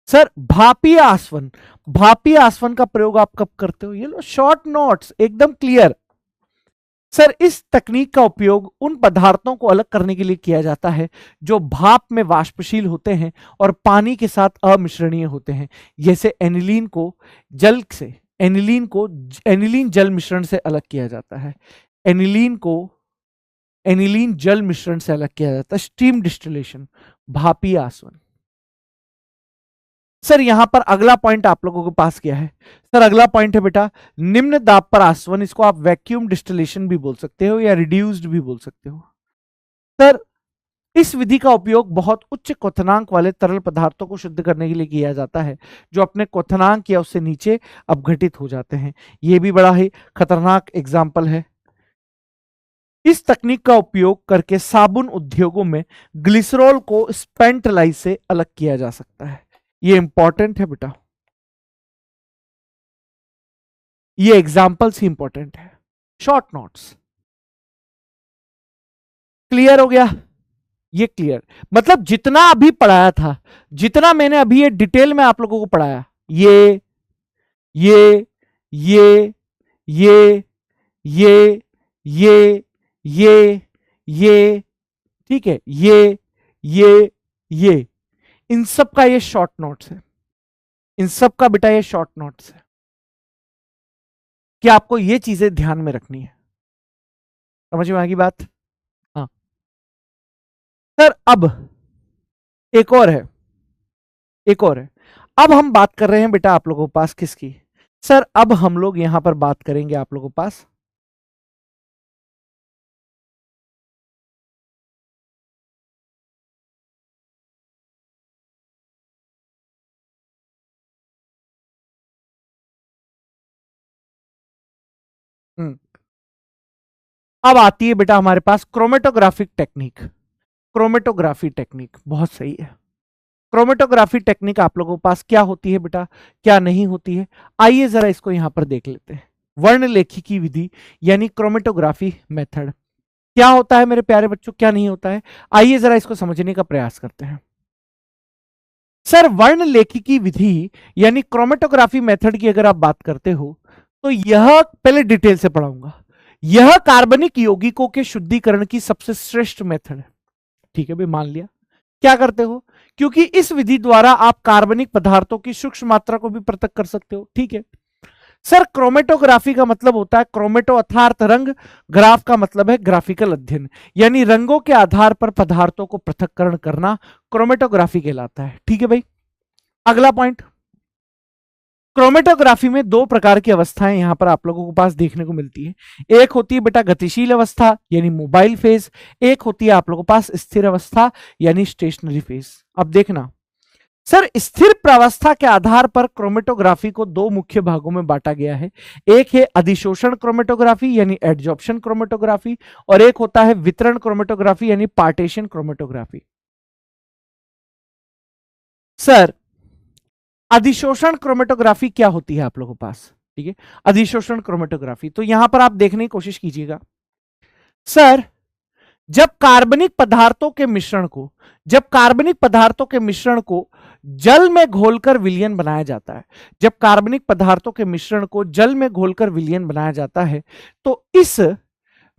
सर भापीय आसवन, भापीय आसवन का प्रयोग आप कब करते हो? ये लो शॉर्ट नोट्स एकदम क्लियर। सर इस तकनीक का उपयोग उन पदार्थों को अलग करने के लिए किया जाता है जो भाप में वाष्पशील होते हैं और पानी के साथ अमिश्रणीय होते हैं, जैसे एनिलीन को जल से, एनिलीन जल मिश्रण से अलग किया जाता है। एनिलीन को एनिलीन जल मिश्रण से अलग किया जाता है, स्टीम डिस्टिलेशन, भापीय आसवन। सर यहां पर अगला पॉइंट आप लोगों के पास क्या है? सर अगला पॉइंट है बेटा निम्न दाब पर आसवन, इसको आप वैक्यूम डिस्टिलेशन भी बोल सकते हो या रिड्यूस्ड भी बोल सकते हो। सर इस विधि का उपयोग बहुत उच्च क्वथनांक वाले तरल पदार्थों को शुद्ध करने के लिए किया जाता है जो अपने क्वथनांक या उससे नीचे अपघटित हो जाते हैं। यह भी बड़ा ही खतरनाक एग्जाम्पल है। इस तकनीक का उपयोग करके साबुन उद्योगों में ग्लिसरॉल को स्पेंटलाइज से अलग किया जा सकता है। ये इंपॉर्टेंट है बेटा, ये एग्जाम्पल्स ही इंपॉर्टेंट है। शॉर्ट नोट्स क्लियर हो गया? ये क्लियर मतलब जितना अभी पढ़ाया था, जितना मैंने अभी ये डिटेल में आप लोगों को पढ़ाया, ये ये ये ये ये ये ये ये ठीक है, ये इन सब का ये शॉर्ट नोट्स है, इन सब का बेटा ये शॉर्ट नोट्स है कि आपको ये चीजें ध्यान में रखनी है। समझ में आ गई बात? हाँ सर, अब एक और है, एक और है। अब हम बात कर रहे हैं बेटा आप लोगों के पास किसकी? सर अब हम लोग यहां पर बात करेंगे आप लोगों के पास हम्म, अब आती है बेटा हमारे पास क्रोमेटोग्राफिक टेक्निक। क्रोमेटोग्राफी टेक्निक बहुत सही है। क्रोमेटोग्राफी टेक्निक आप लोगों के पास क्या होती है बेटा, क्या नहीं होती है? आइए जरा इसको यहां पर देख लेते हैं। वर्णलेखिकी विधि यानी क्रोमेटोग्राफी मेथड क्या होता है मेरे प्यारे बच्चों, क्या नहीं होता है? आइए जरा इसको समझने का प्रयास करते हैं। सर वर्णलेखिकी विधि यानी क्रोमेटोग्राफी मेथड की अगर आप बात करते हो तो यह पहले डिटेल से पढ़ाऊंगा। यह कार्बनिक यौगिकों के शुद्धिकरण की सबसे श्रेष्ठ मेथड है। ठीक है भाई, मान लिया। क्या करते हो? क्योंकि इस विधि द्वारा आप कार्बनिक पदार्थों की सूक्ष्म मात्रा को भी पृथक कर सकते हो। ठीक है सर, क्रोमेटोग्राफी का मतलब होता है क्रोमेटो अर्थात रंग, ग्राफ का मतलब है ग्राफिकल अध्ययन, यानी रंगों के आधार पर पदार्थों को पृथक्करण करना क्रोमेटोग्राफी कहलाता है। ठीक है भाई, अगला पॉइंट। क्रोमेटोग्राफी में दो प्रकार की अवस्थाएं यहां पर आप लोगों के पास देखने को मिलती है। एक होती है बेटा गतिशील अवस्था यानी मोबाइल फेज, एक होती है आप लोगों के पास स्थिर अवस्था यानी स्टेशनरी फेज। अब देखना सर, स्थिर प्रावस्था के आधार पर क्रोमेटोग्राफी को दो मुख्य भागों में बांटा गया है। एक है अधिशोषण क्रोमेटोग्राफी यानी एडजॉर्प्शन क्रोमेटोग्राफी, और एक होता है वितरण क्रोमेटोग्राफी यानी पार्टीशन क्रोमेटोग्राफी। सर अधिशोषण क्रोमेटोग्राफी क्या होती है आप लोगों के पास? ठीक है, अधिशोषण क्रोमेटोग्राफी तो यहां पर आप देखने की कोशिश कीजिएगा। सर जब कार्बनिक पदार्थों के मिश्रण को जब कार्बनिक पदार्थों के मिश्रण को जल में घोलकर विलयन बनाया जाता है, जब कार्बनिक पदार्थों के मिश्रण को जल में घोलकर विलयन बनाया जाता है, तो इस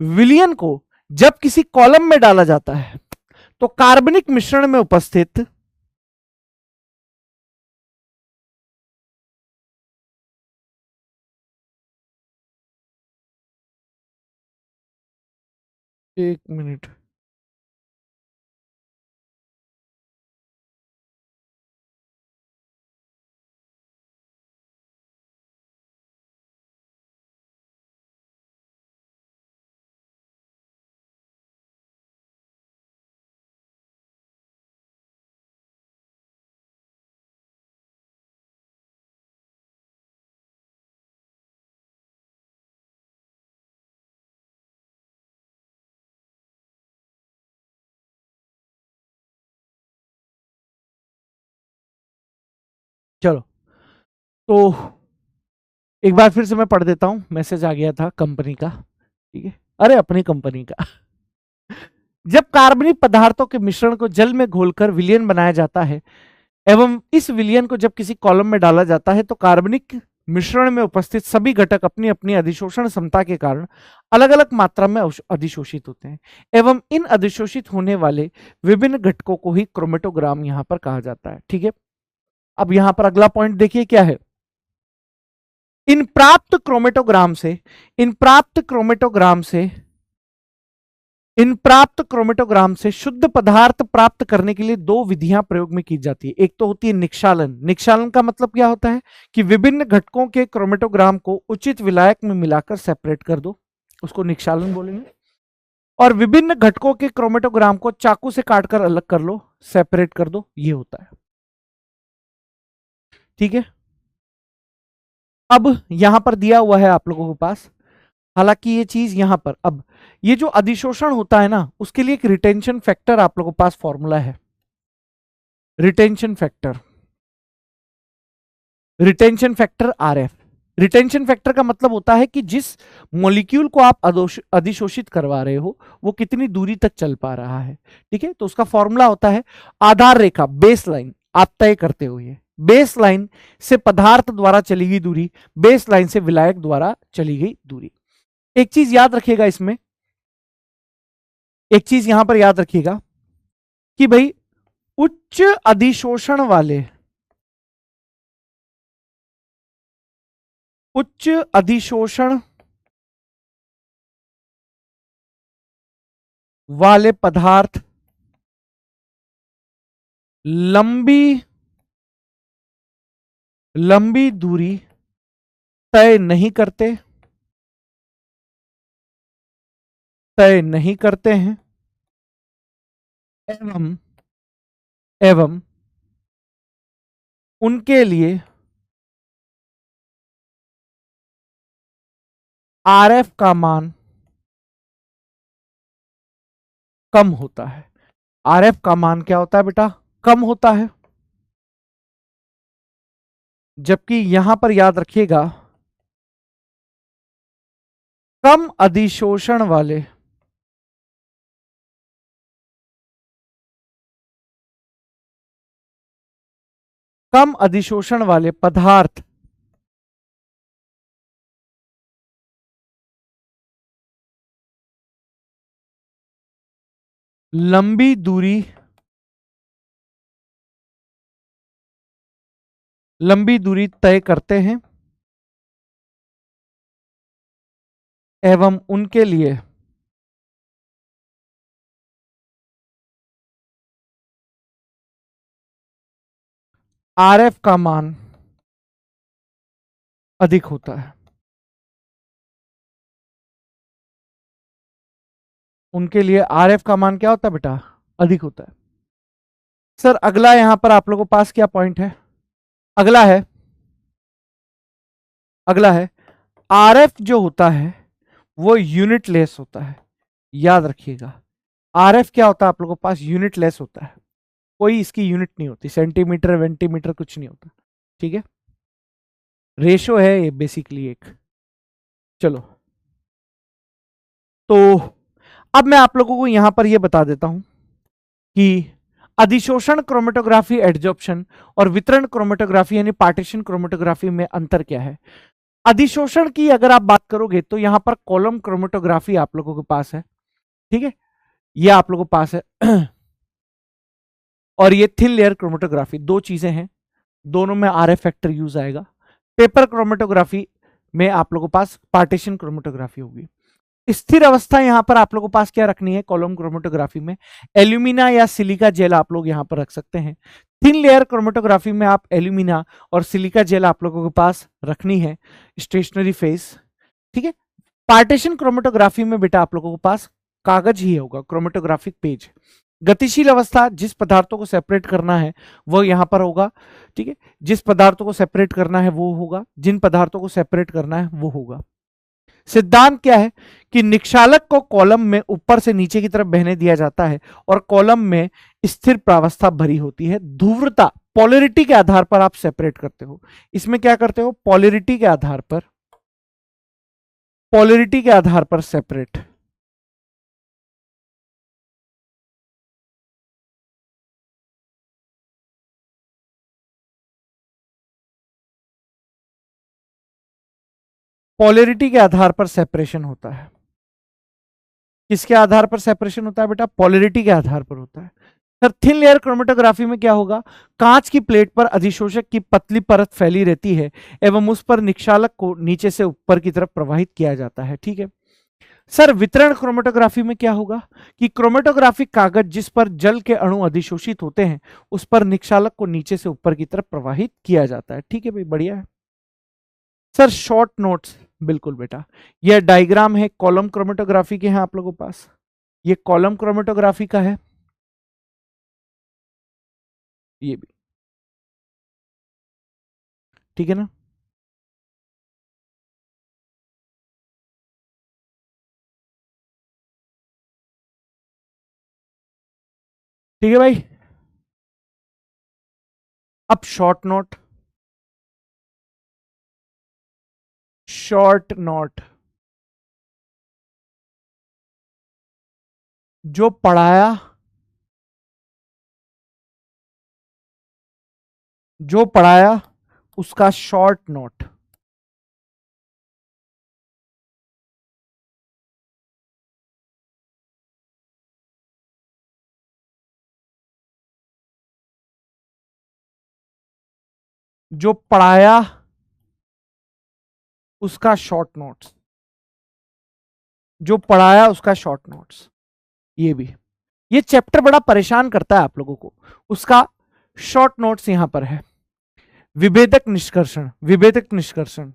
विलयन को जब किसी कॉलम में डाला जाता है तो कार्बनिक मिश्रण में उपस्थित एक मिनट, चलो तो एक बार फिर से मैं पढ़ देता हूं। मैसेज आ गया था कंपनी का, ठीक है, अरे अपनी कंपनी का। जब कार्बनिक पदार्थों के मिश्रण को जल में घोलकर विलयन बनाया जाता है एवं इस विलयन को जब किसी कॉलम में डाला जाता है तो कार्बनिक मिश्रण में उपस्थित सभी घटक अपनी अपनी अधिशोषण क्षमता के कारण अलग अलग मात्रा में अधिशोषित होते हैं एवं इन अधिशोषित होने वाले विभिन्न घटकों को ही क्रोमेटोग्राम यहां पर कहा जाता है। ठीक है, अब यहां पर अगला पॉइंट देखिए क्या है। इन प्राप्त क्रोमेटोग्राम से इन प्राप्त क्रोमेटोग्राम से इन प्राप्त क्रोमेटोग्राम से शुद्ध पदार्थ प्राप्त करने के लिए दो विधियां प्रयोग में की जाती है। एक तो होती है निक्षालन। निक्षालन का मतलब क्या होता है कि विभिन्न घटकों के क्रोमेटोग्राम को उचित विलायक में मिलाकर सेपरेट कर दो, उसको निक्षालन बोलेंगे। और विभिन्न घटकों के क्रोमेटोग्राम को चाकू से काटकर अलग कर लो, सेपरेट कर दो, ये होता है। ठीक है, अब यहां पर दिया हुआ है आप लोगों के पास, हालांकि ये चीज यहां पर, अब ये जो अधिशोषण होता है ना उसके लिए एक रिटेंशन फैक्टर आप लोगों के पास फॉर्मूला है। Retention factor, retention factor RF. Retention factor का मतलब होता है कि जिस मॉलिक्यूल को आप अधिशोषित करवा रहे हो वो कितनी दूरी तक चल पा रहा है। ठीक है, तो उसका फॉर्मूला होता है आधार रेखा, बेस लाइन आप तय करते हुए, बेस लाइन से पदार्थ द्वारा चली गई दूरी, बेस लाइन से विलायक द्वारा चली गई दूरी। एक चीज याद रखिएगा इसमें, एक चीज यहां पर याद रखिएगा, कि भाई उच्च अधिशोषण वाले, उच्च अधिशोषण वाले पदार्थ लंबी लंबी दूरी तय नहीं करते, तय नहीं करते हैं, एवं एवं उनके लिए आरएफ का मान कम होता है। आरएफ का मान क्या होता है बेटा? कम होता है। जबकि यहां पर याद रखिएगा, कम अधिशोषण वाले कम अधिशोषण वाले पदार्थ लंबी दूरी तय करते हैं, एवं उनके लिए आरएफ का मान अधिक होता है। उनके लिए आरएफ का मान क्या होता है बेटा? अधिक होता है। सर अगला यहां पर आप लोगों के पास क्या पॉइंट है? अगला है, आरएफ जो होता है वो यूनिट लेस होता है। याद रखिएगा, आरएफ क्या होता है आप लोगों के पास? यूनिट लेस होता है। कोई इसकी यूनिट नहीं होती, सेंटीमीटर वेंटीमीटर कुछ नहीं होता। ठीक है, रेशो है ये बेसिकली एक। चलो, तो अब मैं आप लोगों को यहां पर यह बता देता हूं कि अधिशोषण क्रोमेटोग्राफी एडजॉर्प्शन और वितरण क्रोमेटोग्राफी यानी पार्टीशन क्रोमेटोग्राफी में अंतर क्या है। अधिशोषण की अगर आप बात करोगे तो यहां पर कॉलम क्रोमेटोग्राफी आप लोगों के पास है। ठीक है, ये आप लोगों के पास है। और ये थिन लेयर क्रोमेटोग्राफी, दो चीजें हैं, दोनों में आरएफ फैक्टर यूज आएगा। पेपर क्रोमेटोग्राफी में आप लोगों के पास पार्टीशन क्रोमेटोग्राफी होगी। स्थिर अवस्था यहां पर आप लोगों के पास क्या रखनी है? कॉलम क्रोमेटोग्राफी में एल्यूमिना या सिलिका जेल आप लोग यहां पर रख सकते हैं। थिन लेयर क्रोमेटोग्राफी में आप एल्यूमिना और सिलिका जेल आप लोगों के पास रखनी है, स्टेशनरी फेस। ठीक है, पार्टीशन क्रोमेटोग्राफी में बेटा आप लोगों के पास कागज ही होगा, क्रोमेटोग्राफिक पेज। गतिशील अवस्था, जिस पदार्थों को सेपरेट करना है वो यहां पर होगा। ठीक है, जिस पदार्थों को सेपरेट करना है वो होगा, जिन पदार्थों को सेपरेट करना है वो होगा। सिद्धांत क्या है कि निक्षालक को कॉलम में ऊपर से नीचे की तरफ बहने दिया जाता है और कॉलम में स्थिर प्रावस्था भरी होती है। ध्रुवता, पॉलरिटी के आधार पर आप सेपरेट करते हो। इसमें क्या करते हो? पॉलरिटी के आधार पर, सेपरेट। पॉलरिटी के आधार पर सेपरेशन होता है। किसके आधार पर सेपरेशन होता है बेटा? पॉलरिटी के आधार पर होता है। सर थिन लेयर क्रोमेटोग्राफी में क्या होगा? कांच की प्लेट पर अधिशोषक की पतली परत फैली रहती है एवं उस पर निक्षालक को नीचे से ऊपर की तरफ प्रवाहित किया जाता है। ठीक है सर, वितरण क्रोमेटोग्राफी में क्या होगा कि क्रोमेटोग्राफिक कागज जिस पर जल के अणु अधिशोषित होते हैं उस पर निक्षालक को नीचे से ऊपर की तरफ प्रवाहित किया जाता है। ठीक है भाई, बढ़िया है। सर शॉर्ट नोट्स, बिल्कुल बेटा, यह डायग्राम है कॉलम क्रोमेटोग्राफी के हैं आप लोगों के पास, ये कॉलम क्रोमेटोग्राफी का है, ये भी। ठीक है ना? ठीक है भाई, अब शॉर्ट नोट, शॉर्ट नोट जो पढ़ाया, उसका शॉर्ट नोट। जो पढ़ाया उसका शॉर्ट नोट्स, जो पढ़ाया उसका शॉर्ट नोट्स, ये भी, ये चैप्टर बड़ा परेशान करता है आप लोगों को, उसका शॉर्ट नोट्स यहां पर है। विभेदक निष्कर्षण, विभेदक निष्कर्षण,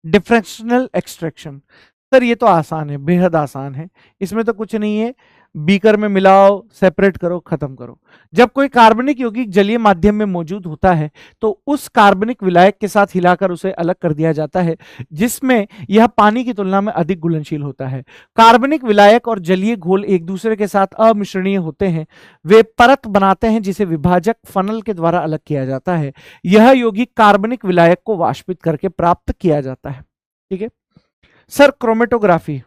डिफरेंशियल एक्सट्रैक्शन। सर ये तो आसान है, बेहद आसान है, इसमें तो कुछ नहीं है, बीकर में मिलाओ, सेपरेट करो, खत्म करो। जब कोई कार्बनिक यौगिक जलीय माध्यम में मौजूद होता है तो उस कार्बनिक विलायक के साथ हिलाकर उसे अलग कर दिया जाता है, जिसमें यह पानी की तुलना में अधिक घुलनशील होता है। कार्बनिक विलायक और जलीय घोल एक दूसरे के साथ अमिश्रणीय होते हैं, वे परत बनाते हैं जिसे विभाजक फनल के द्वारा अलग किया जाता है। यह यौगिक कार्बनिक विलायक को वाष्पित करके प्राप्त किया जाता है। ठीक है sir. Chromatography,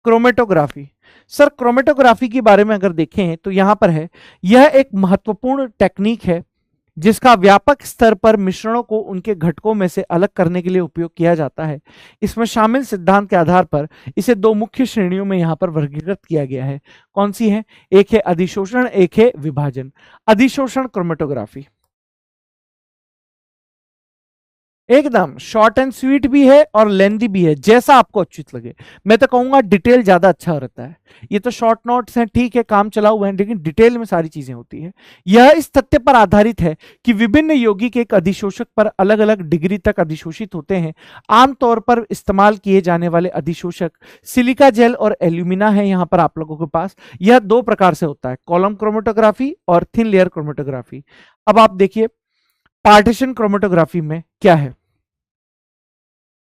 chromatography, sir chromatography के बारे में अगर देखें तो यहां पर है, यह एक महत्वपूर्ण टेक्निक है जिसका व्यापक स्तर पर मिश्रणों को उनके घटकों में से अलग करने के लिए उपयोग किया जाता है। इसमें शामिल सिद्धांत के आधार पर इसे दो मुख्य श्रेणियों में यहां पर वर्गीकृत किया गया है। कौन सी है? एक है अधिशोषण, एक है विभाजन। अधिशोषण क्रोमेटोग्राफी एकदम शॉर्ट एंड स्वीट भी है और लेंदी भी है, जैसा आपको उचित लगे। मैं तो कहूंगा डिटेल ज्यादा अच्छा रहता है। ये तो शॉर्ट नोट्स हैं, ठीक है, काम चला हुआ है, लेकिन डिटेल में सारी चीजें होती है। यह इस तथ्य पर आधारित है कि विभिन्न यौगिक एक अधिशोषक पर अलग अलग डिग्री तक अधिशोषित होते हैं। आमतौर पर इस्तेमाल किए जाने वाले अधिशोषक सिलिका जेल और एल्यूमिना है यहाँ पर आप लोगों के पास। यह दो प्रकार से होता है, कॉलम क्रोमेटोग्राफी और थिन लेयर क्रोमेटोग्राफी। अब आप देखिए पार्टीशन क्रोमेटोग्राफी में क्या है।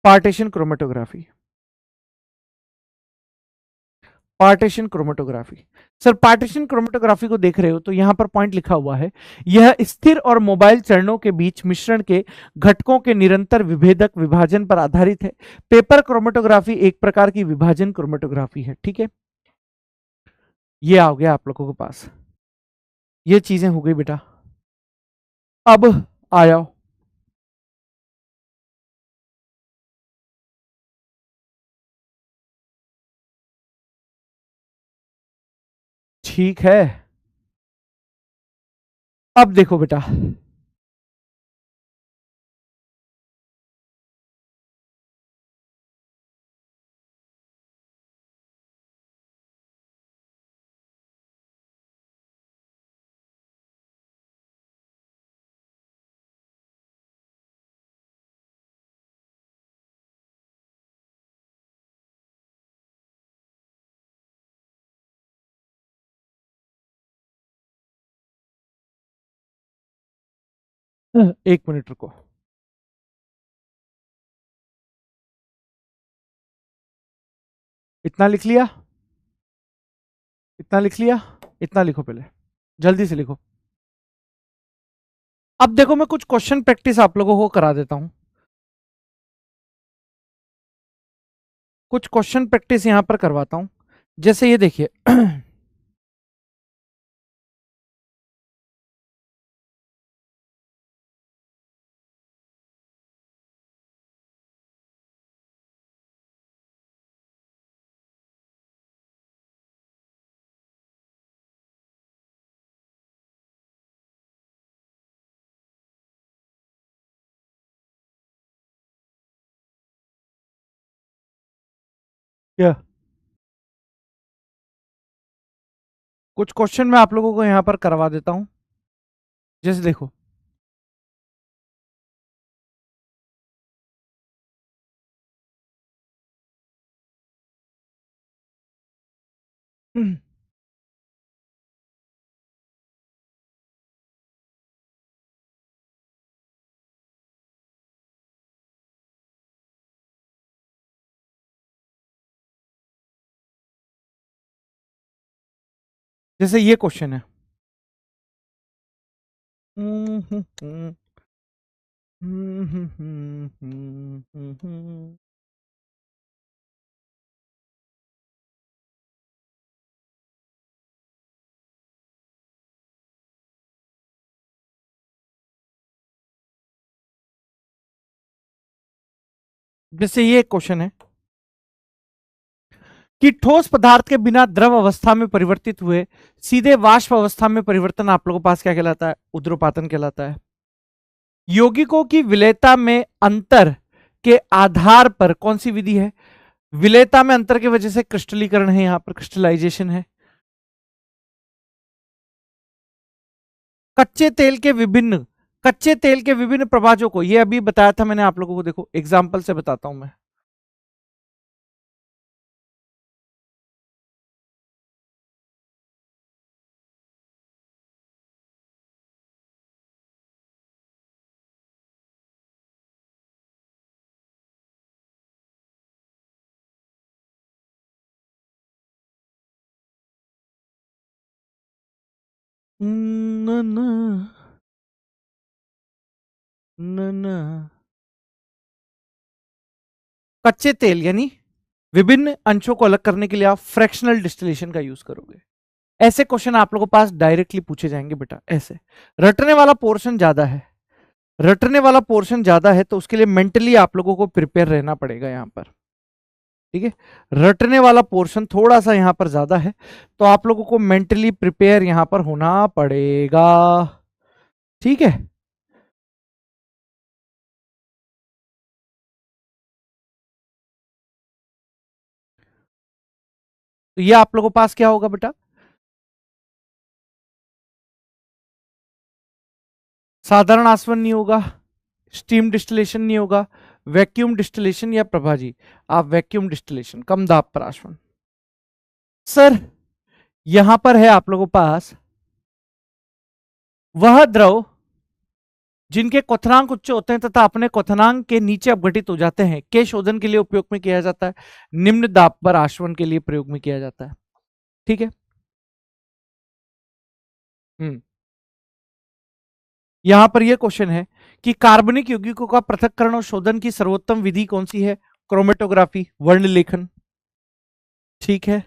Partition chromatography, partition chromatography, sir partition chromatography को देख रहे हो तो यहां पर पॉइंट लिखा हुआ है, यह स्थिर और मोबाइल चरणों के बीच मिश्रण के घटकों के निरंतर विभेदक विभाजन पर आधारित है। पेपर क्रोमेटोग्राफी एक प्रकार की विभाजन क्रोमेटोग्राफी है। ठीक है, ये आ गया आप लोगों के पास, ये चीजें हो गई बेटा। अब आ जाओ, ठीक है। अब देखो बेटा, एक मिनट रुको। इतना लिख लिया, इतना लिख लिया, इतना लिखो पहले, जल्दी से लिखो। अब देखो मैं कुछ क्वेश्चन प्रैक्टिस आप लोगों को करा देता हूं, कुछ क्वेश्चन प्रैक्टिस यहां पर करवाता हूं। जैसे ये देखिए क्या कुछ क्वेश्चन मैं आप लोगों को यहां पर करवा देता हूं। जैसे देखो जैसे ये क्वेश्चन है, जैसे ये क्वेश्चन है, कि ठोस पदार्थ के बिना द्रव अवस्था में परिवर्तित हुए सीधे वाष्प अवस्था में परिवर्तन आप लोगों के पास क्या कहलाता है? ऊर्ध्वपातन कहलाता है। यौगिकों की विलेयता में अंतर के आधार पर कौन सी विधि है? विलेयता में अंतर की वजह से क्रिस्टलीकरण है, यहां पर क्रिस्टलाइजेशन है। कच्चे तेल के विभिन्न प्रभाजों को, ये अभी बताया था मैंने आप लोगों को, देखो एग्जाम्पल से बताता हूं मैं। न न न न कच्चे तेल यानी विभिन्न अंशों को अलग करने के लिए आप फ्रैक्शनल डिस्टिलेशन का यूज करोगे। ऐसे क्वेश्चन आप लोगों के पास डायरेक्टली पूछे जाएंगे बेटा, ऐसे। रटने वाला पोर्शन ज्यादा है, रटने वाला पोर्शन ज्यादा है, तो उसके लिए मेंटली आप लोगों को प्रिपेयर रहना पड़ेगा यहां पर, ठीक है। रटने वाला पोर्शन थोड़ा सा यहां पर ज्यादा है, तो आप लोगों को मेंटली प्रिपेयर यहां पर होना पड़ेगा, ठीक है। तो ये आप लोगों के पास क्या होगा बेटा? साधारण आसवन नहीं होगा, स्टीम डिस्टिलेशन नहीं होगा, वैक्यूम डिस्टिलेशन या प्रभा जी आप वैक्यूम डिस्टिलेशन, कम दाब पर आसवन। सर यहां पर है आप लोगों के पास वह द्रव जिनके क्वथनांक उच्च होते हैं तथा अपने क्वथनांक के नीचे अपघटित हो जाते हैं के शोधन के लिए उपयोग में किया जाता है, निम्न दाब पर आसवन के लिए प्रयोग में किया जाता है, ठीक है। हम्म यहां पर यह क्वेश्चन है कि कार्बनिक यौगिकों का पृथक्करण और शोधन की सर्वोत्तम विधि कौन सी है? क्रोमेटोग्राफी, वर्ण लेखन, ठीक है।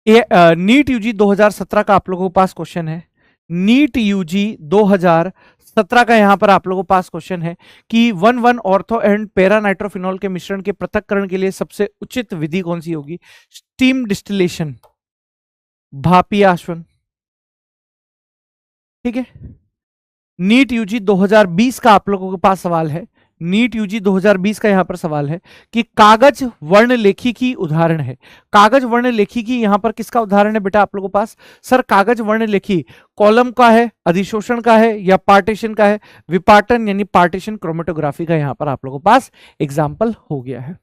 ये नीट यूजी 2017 का आप लोगों के पास क्वेश्चन है। नीट यूजी 2017 का यहां पर आप लोगों के पास क्वेश्चन है कि 1,1 ऑर्थो एंड पैरा नाइट्रोफिनॉल के मिश्रण के पृथक्करण के लिए सबसे उचित विधि कौन सी होगी? स्टीम डिस्टिलेशन, भापी आसवन, ठीक है। नीट यूजी 2020 का आप लोगों के पास सवाल है, नीट यूजी 2020 का यहां पर सवाल है कि कागज वर्ण लेखी की उदाहरण है। कागज वर्ण लेखी की यहां पर किसका उदाहरण है बेटा आप लोगों के पास? सर कागज वर्ण लेखी कॉलम का है, अधिशोषण का है या पार्टीशन का है? विपाटन यानी पार्टीशन क्रोमेटोग्राफी का यहां पर आप लोगों के पास एग्जाम्पल हो गया है।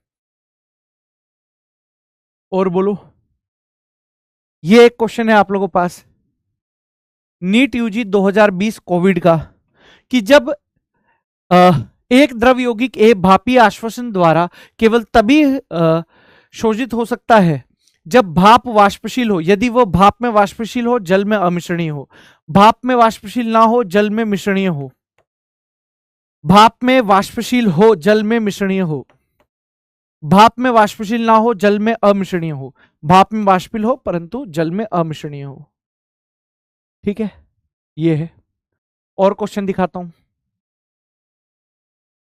और बोलो, ये एक क्वेश्चन है आप लोगों के पास नीट यूजी 2020 कोविड का कि जब एक द्रव यौगिक ए भापी आश्वासन द्वारा केवल तभी शोषित हो सकता है जब भाप वाष्पशील हो, यदि वो भाप में वाष्पशील हो, जल में अमिश्रणीय हो। भाप में वाष्पशील ना हो, जल में मिश्रणीय हो। भाप में वाष्पशील हो, जल में मिश्रणीय हो। भाप में वाष्पशील ना हो, जल में अमिश्रणीय हो। भाप में वाष्पशील हो परंतु जल में अमिश्रणीय हो, ठीक है। ये है। और क्वेश्चन दिखाता हूं,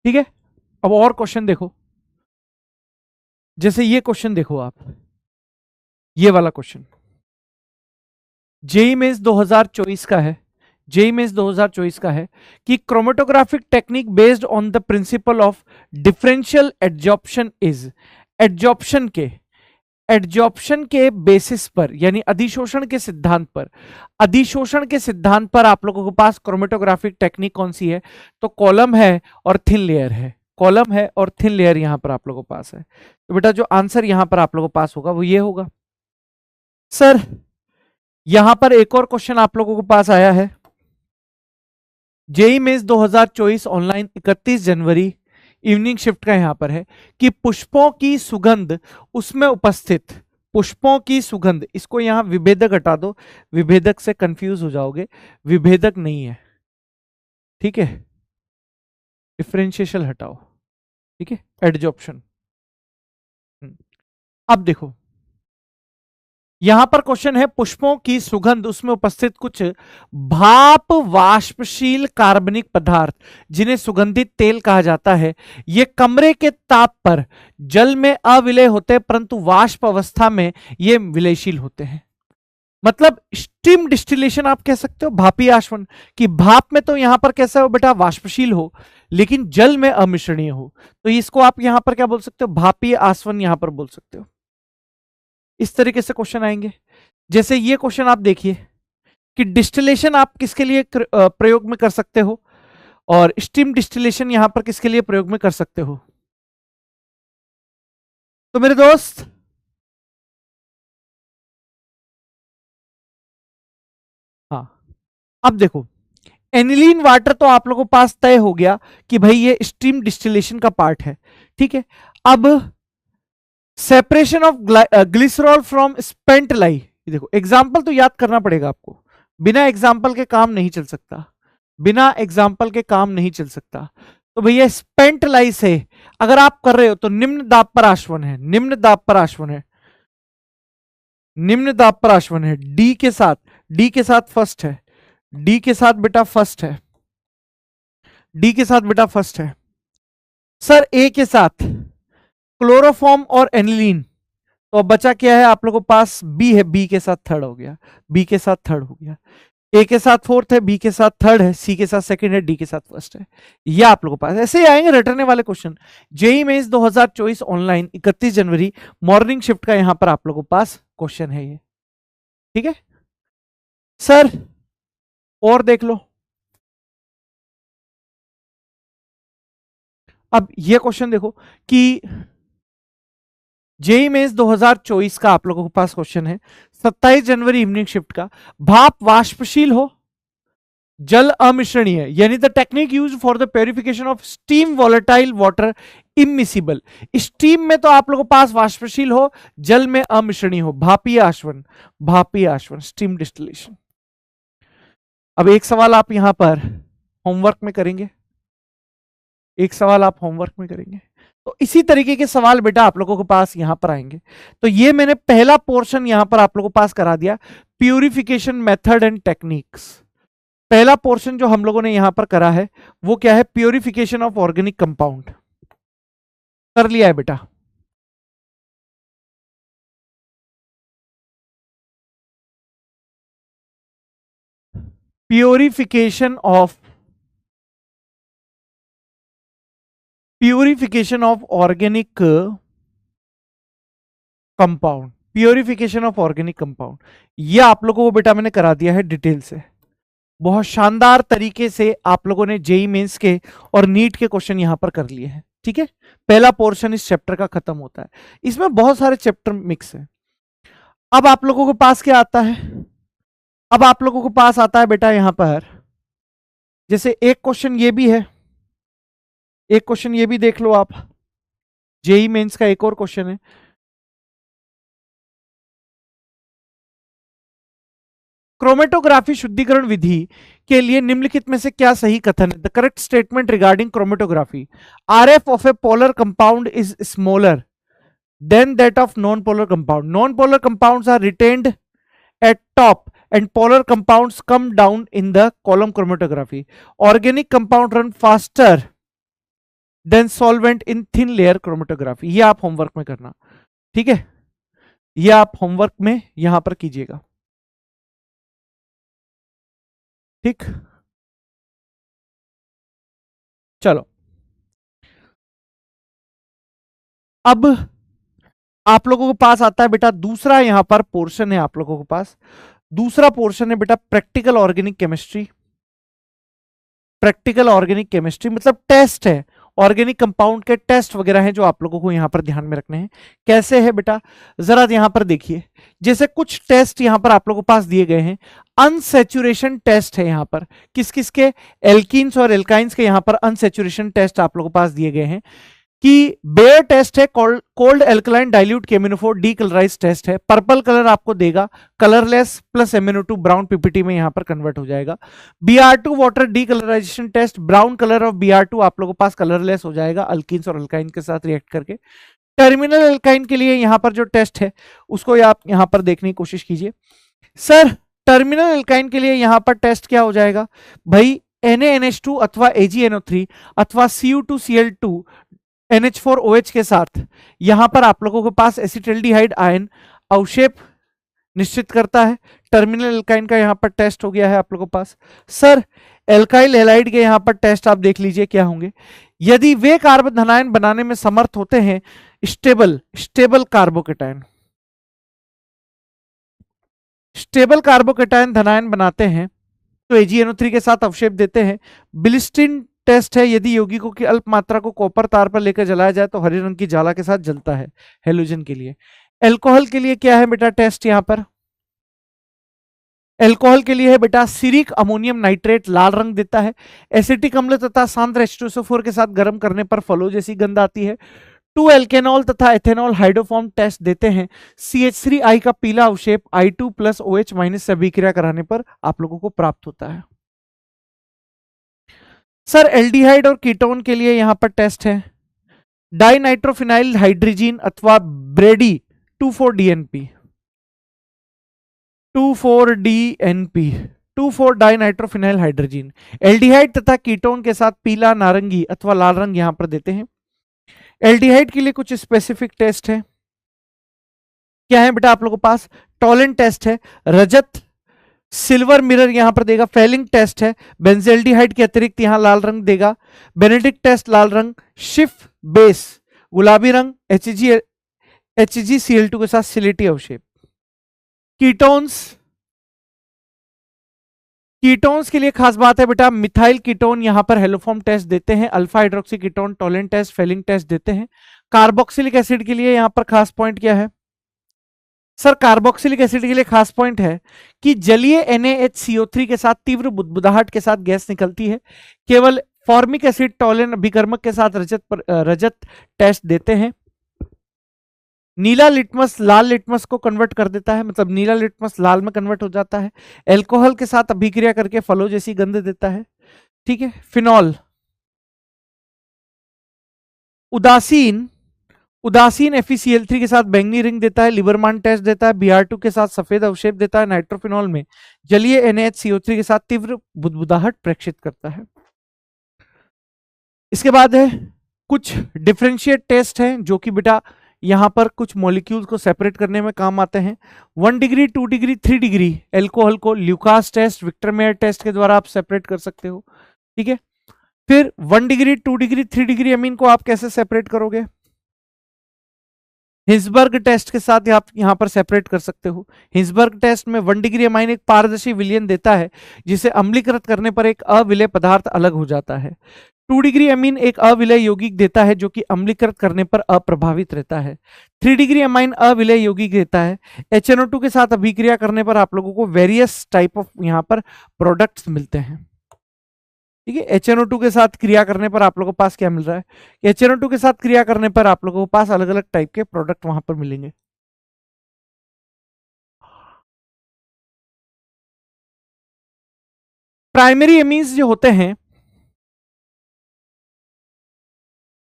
ठीक है। अब और क्वेश्चन देखो, जैसे ये क्वेश्चन देखो आप, ये वाला क्वेश्चन जेई मेंस 2024 का है, जेई मेंस 2024 का है कि chromatographic technique based on the principle of differential adsorption is, adsorption के बेसिस पर यानी अधिशोषण के सिद्धांत पर, अधिशोषण के सिद्धांत पर आप लोगों के पास क्रोमेटोग्राफिक टेक्निक कौन सी है? तो कॉलम है और थिन लेयर है, कॉलम है और थिन लेयर यहां पर आप लोगों के पास है। तो बेटा जो आंसर यहां पर आप लोगों के पास होगा वो ये होगा। सर यहां पर एक और क्वेश्चन आप लोगों के पास आया है जेई मेंस 2024 ऑनलाइन 31 जनवरी इवनिंग शिफ्ट का यहां पर है कि पुष्पों की सुगंध उसमें उपस्थित, पुष्पों की सुगंध, इसको यहां विभेदक हटा दो, विभेदक से कंफ्यूज हो जाओगे, विभेदक नहीं है, ठीक है। डिफरेंशिएशन हटाओ, ठीक है, एडजॉर्प्शन। अब देखो यहां पर क्वेश्चन है पुष्पों की सुगंध उसमें उपस्थित कुछ भाप वाष्पशील कार्बनिक पदार्थ जिन्हें सुगंधित तेल कहा जाता है, ये कमरे के ताप पर जल में अविलय होते हैं परंतु वाष्प अवस्था में ये विलयशील होते हैं। मतलब स्टीम डिस्टिलेशन आप कह सकते हो, भापी आसवन कि भाप में तो यहां पर कैसा हो बेटा, वाष्पशील हो, लेकिन जल में अमिश्रणीय हो, तो इसको आप यहां पर क्या बोल सकते हो, भापी आसवन यहां पर बोल सकते हो। इस तरीके से क्वेश्चन आएंगे। जैसे ये क्वेश्चन आप देखिए कि डिस्टिलेशन आप किसके लिए प्रयोग में कर सकते हो और स्टीम डिस्टिलेशन यहां पर किसके लिए प्रयोग में कर सकते हो। तो मेरे दोस्त हाँ, अब देखो एनिलीन वाटर तो आप लोगों के पास तय हो गया कि भाई ये स्टीम डिस्टिलेशन का पार्ट है, ठीक है। अब separation of glycerol from spent lye, देखो एग्जाम्पल तो याद करना पड़ेगा आपको, बिना एग्जाम्पल के काम नहीं चल सकता, बिना एग्जाम्पल के काम नहीं चल सकता। तो भैया स्पेंट लाई से अगर आप कर रहे हो तो निम्न दाब पर आश्वन है, निम्न दाब पर आश्वन है, निम्न दाब पर आश्वन है, डी के साथ, डी के साथ फर्स्ट है, डी के साथ बेटा फर्स्ट है, डी के साथ बेटा फर्स्ट है। सर ए के साथ क्लोरोफॉर्म और एनिलीन, तो अब बचा क्या है आप लोगों के पास, बी है, बी के साथ थर्ड हो गया, बी के साथ थर्ड हो गया, ए के साथ फोर्थ है, बी के साथ थर्ड है, सी के साथ सेकंड है, डी के साथ फर्स्ट है। ये आप लोगों के पास ऐसे ही आएंगे रटने वाले क्वेश्चन। जेईई मेंस 2024 ऑनलाइन 31 जनवरी मॉर्निंग शिफ्ट का यहां पर आप लोगों के पास क्वेश्चन है ये, ठीक है सर। और देख लो, अब ये क्वेश्चन देखो कि जेईई मेंस 2024 का आप लोगों के पास क्वेश्चन है 27 जनवरी इवनिंग शिफ्ट का, भाप वाष्पशील हो, जल अमिश्रणीय, यानी the technique use for the purification of steam volatile water immiscible. Steam में तो आप लोगों के पास वाष्पशील हो, जल में अमिश्रणीय हो, भापीय आश्वन, भापीय आश्वन, स्टीम डिस्टिलेशन। अब एक सवाल आप यहां पर होमवर्क में करेंगे, एक सवाल आप होमवर्क में करेंगे, तो इसी तरीके के सवाल बेटा आप लोगों के पास यहां पर आएंगे। तो ये मैंने पहला पोर्शन यहां पर आप लोगों के पास करा दिया, प्यूरिफिकेशन मेथड एंड टेक्निक्स। पहला पोर्शन जो हम लोगों ने यहां पर करा है वो क्या है, प्यूरिफिकेशन ऑफ ऑर्गेनिक कंपाउंड, कर लिया है बेटा। Purification of organic compound, purification of organic compound, ये आप लोगों को बेटा मैंने करा दिया है डिटेल से, बहुत शानदार तरीके से आप लोगों ने जेईई मेंस के और नीट के क्वेश्चन यहां पर कर लिए हैं, ठीक है। पहला पोर्शन इस चैप्टर का खत्म होता है, इसमें बहुत सारे चैप्टर मिक्स है। अब आप लोगों के पास क्या आता है, अब आप लोगों के पास आता है बेटा यहां पर, जैसे एक क्वेश्चन ये भी है, एक क्वेश्चन ये भी देख लो आप, जेईई मेंस का एक और क्वेश्चन है, क्रोमेटोग्राफी शुद्धिकरण विधि के लिए निम्नलिखित में से क्या सही कथन है, the correct statement regarding chromatography, RF of a polar compound is smaller than that of non polar compound, non polar compounds are retained at top and polar compounds come down in the column chromatography, organic compound run faster than solvent in thin layer chromatography। ये आप homework में करना, ठीक है, ये आप homework में यहां पर कीजिएगा, ठीक। चलो अब आप लोगों के पास आता है बेटा दूसरा यहां पर पोर्शन है, आप लोगों के पास दूसरा पोर्शन है बेटा practical organic chemistry. Practical organic chemistry मतलब टेस्ट है, ऑर्गेनिक कंपाउंड के टेस्ट वगैरह हैं जो आप लोगों को यहां पर ध्यान में रखने हैं। कैसे है बेटा, जरा यहां पर देखिए, जैसे कुछ टेस्ट यहां पर आप लोगों के पास दिए गए हैं, अनसेचुरेशन टेस्ट है यहां पर, किस किस के, एल्कीन्स और एल्काइंस के यहां पर अनसेचुरेशन टेस्ट आप लोगों के पास दिए गए हैं। कि बेयर टेस्ट है, कोल्ड एल्कलाइन डाइल्यूट केमिनोफोर डीकलराइज टेस्ट है, पर्पल कलर आपको देगा, colourless plus MnO2 brown PPT में यहां पर कन्वर्ट हो जाएगा। Br2 water decolourisation test, brown colour of Br2 आप लोगों के पास कलरलेस हो जाएगा अल्कीन्स और अल्काइन के साथ रिएक्ट करके। टर्मिनल एल्काइन के लिए यहां पर जो टेस्ट है उसको आप यहां पर देखने की कोशिश कीजिए। सर टर्मिनल एल्काइन के लिए यहां पर टेस्ट क्या हो जाएगा भाई, NaNH2 अथवा AgNO3 अथवा Cu2Cl2 NH4OH के साथ यहां पर आप लोगों के पास एसिटिल्डिहाइड आयन अवक्षेप निश्चित करता है। टर्मिनल एल्काइन का यहां पर टेस्ट हो गया है आप लोगों के पास। सर एल्काइल हैलाइड के यहां पर टेस्ट आप देख लीजिए क्या होंगे। यदि वे कार्बन धनायन बनाने में समर्थ होते हैं, स्टेबल कार्बोकेटायन, स्टेबल कार्बोकेटायन धनायन बनाते हैं तो AgNO3 के साथ अवक्षेप देते हैं। बिलिस्टिन टेस्ट है, यदि यौगिकों की अल्प मात्रा को कॉपर तार पर लेकर जलाया जाए तो हरे रंग की ज्वाला के साथ जलता है हेलोजन के लिए। एल्कोहल के लिए क्या है बेटा टेस्ट यहां पर, एल्कोहल के लिए है बेटा सीरिक अमोनियम नाइट्रेट, लाल रंग देता है। एसिटिक अम्ल तथा सांद्र H2SO4 के साथ गर्म करने पर फलों जैसी गंध आती है। 2 एल्केनॉल तथा एथेनॉल हाइड्रोफॉर्म टेस्ट देते हैं। CH3I का पीला अवक्षेप I2 प्लस OH- से अभिक्रिया कराने पर आप लोगों को प्राप्त होता है। सर एल्डिहाइड और कीटोन के लिए यहां पर टेस्ट है। डाइनाइट्रोफिनाइल हाइड्रोजीन अथवा Brady 2,4-DNP, 2,4-DNP, two four dinitrophenyl hydrazine. Aldehyde तथा कीटोन के साथ पीला, नारंगी अथवा लाल रंग यहां पर देते हैं। एल्डिहाइड के लिए कुछ स्पेसिफिक टेस्ट है, क्या है बेटा आप लोगों के पास, टॉलेंट टेस्ट है, रजत सिल्वर मिरर यहां पर देगा, फेलिंग टेस्ट है, बेंजेल्डिहाइड के अतिरिक्त यहां लाल रंग देगा, बेनेडिक्ट टेस्ट लाल रंग, शिफ बेस गुलाबी रंग, HgCl2 के साथ सिलेटी अवक्षेप। कीटोन्स, कीटोन्स के लिए खास बात है बेटा, मिथाइल कीटोन यहां पर हेलोफॉर्म टेस्ट देते हैं, alpha hydroxy ketone Tollens test, Fehling test देते हैं। कार्बोक्सिलिक एसिड के लिए यहां पर खास पॉइंट क्या है सर, कार्बोक्सिलिक एसिड के लिए खास पॉइंट है कि जलीय NaHCO3 के साथ तीव्र बुदबुदाहट के साथ गैस निकलती है। केवल फॉर्मिक एसिड टॉलेन अभिकर्मक के साथ रजत टेस्ट देते हैं। नीला लिटमस लाल लिटमस को कन्वर्ट कर देता है, मतलब नीला लिटमस लाल में कन्वर्ट हो जाता है। एल्कोहल के साथ अभिक्रिया करके फलों जैसी गंध देता है। ठीक है। फिनॉल, उदासीन FeCl3 के साथ बैंगनी रिंग देता है, लिबरमान टेस्ट देता है, Br2 के साथ सफेद अवक्षेप देता है। नाइट्रोफिनॉल में जलीय NaHCO3 के साथ तीव्र बुदबुदाहट प्रेक्षित करता है। इसके बाद है कुछ डिफरेंशिएट टेस्ट हैं जो कि बेटा यहां पर कुछ मॉलिक्यूल्स को सेपरेट करने में काम आते हैं। 1 डिग्री 2 डिग्री 3 डिग्री एल्कोहल को Lucas test, Victor Meyer test के द्वारा आप सेपरेट कर सकते हो। ठीक है। फिर 1 डिग्री 2 डिग्री 3 डिग्री अमीन को आप कैसे सेपरेट करोगे, हिंसबर्ग टेस्ट के साथ आप यहां पर सेपरेट कर सकते हो। हिंसबर्ग टेस्ट में 1 डिग्री अमाइन एक पारदर्शी विलयन देता है जिसे अम्लीकृत करने पर एक अविलय पदार्थ अलग हो जाता है। 2 डिग्री अमीन एक अविलय यौगिक देता है जो कि अम्लीकृत करने पर अप्रभावित रहता है। 3 डिग्री अमाइन अविलय यौगिक देता है। HNO2 के साथ अभिक्रिया करने पर आप लोगों को वेरियस टाइप ऑफ यहां पर प्रोडक्ट्स मिलते हैं। ठीक है। HNO2 के साथ क्रिया करने पर आप लोगों को पास क्या मिल रहा है, HNO2 के साथ क्रिया करने पर आप लोगों को पास अलग अलग टाइप के प्रोडक्ट वहां पर मिलेंगे। प्राइमरी एमीन्स जो होते हैं,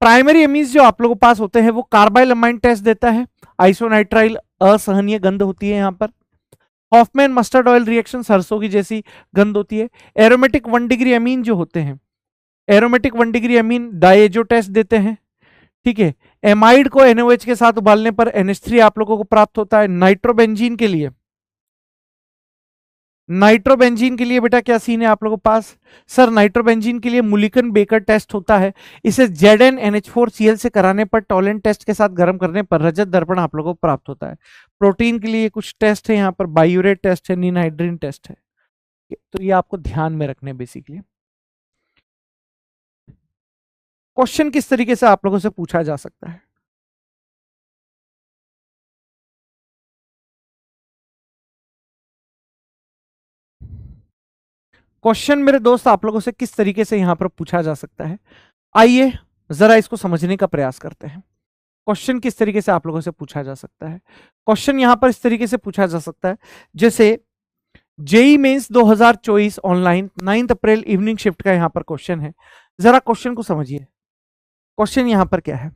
प्राइमरी एमीन्स जो आप लोगों के पास होते हैं वो कार्बाइल अमाइन टेस्ट देता है। आइसोनाइट्राइल असहनीय गंध होती है यहां पर। हॉफमैन मस्टर्ड ऑयल रिएक्शन सरसों की जैसी गंध होती है। एरोमेटिक 1 डिग्री अमीन जो होते हैं, aromatic 1 degree amine diazo test देते हैं। ठीक है। एमाइड को NaOH के साथ उबालने पर NH3 आप लोगों को प्राप्त होता है। नाइट्रोबेंजीन के लिए, नाइट्रोबेंजीन के लिए बेटा क्या सीन है आप लोगों के पास, सर नाइट्रोबेंजीन के लिए मुलिकन बेकर टेस्ट होता है। इसे ZnNH4Cl से कराने पर टॉलेंट टेस्ट के साथ गर्म करने पर रजत दर्पण आप लोगों को प्राप्त होता है। प्रोटीन के लिए कुछ टेस्ट है यहाँ पर, बायूरेट टेस्ट है, निनहाइड्रीन टेस्ट है। तो ये आपको ध्यान में रखने बेसिकली। क्वेश्चन किस तरीके से आप लोगों से पूछा जा सकता है, क्वेश्चन मेरे दोस्त आप लोगों से किस तरीके से यहां पर पूछा जा सकता है, आइए जरा इसको समझने का प्रयास करते हैं। क्वेश्चन किस तरीके से आप लोगों से पूछा जा सकता है, क्वेश्चन यहां पर इस तरीके से पूछा जा सकता है जैसे जेई मेंस 2024 ऑनलाइन 9 अप्रैल इवनिंग शिफ्ट का यहां पर क्वेश्चन है। जरा क्वेश्चन को समझिए। क्वेश्चन यहां पर क्या है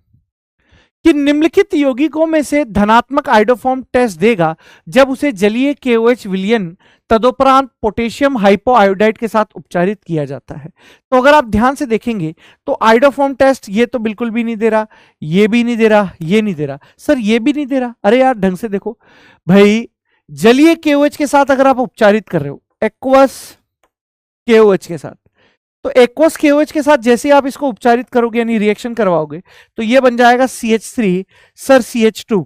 कि निम्नलिखित यौगिकों में से धनात्मक आयोडोफॉर्म टेस्ट देगा जब उसे जलीय KOH विलयन तदुपरांत पोटेशियम हाइपोआयोडाइड के साथ उपचारित किया जाता है। तो अगर आप ध्यान से देखेंगे तो आयोडोफॉर्म टेस्ट ये तो बिल्कुल भी नहीं दे रहा, ये भी नहीं दे रहा, ये नहीं दे रहा, सर ये भी नहीं दे रहा। अरे यार ढंग से देखो भाई, जलीय KOH के साथ अगर आप उपचारित कर रहे हो एक्वस KOH के साथ, तो एक्वस KOH के साथ जैसे आप इसको उपचारित करोगे यानी रिएक्शन करवाओगे तो ये बन जाएगा CH3, sir CH2,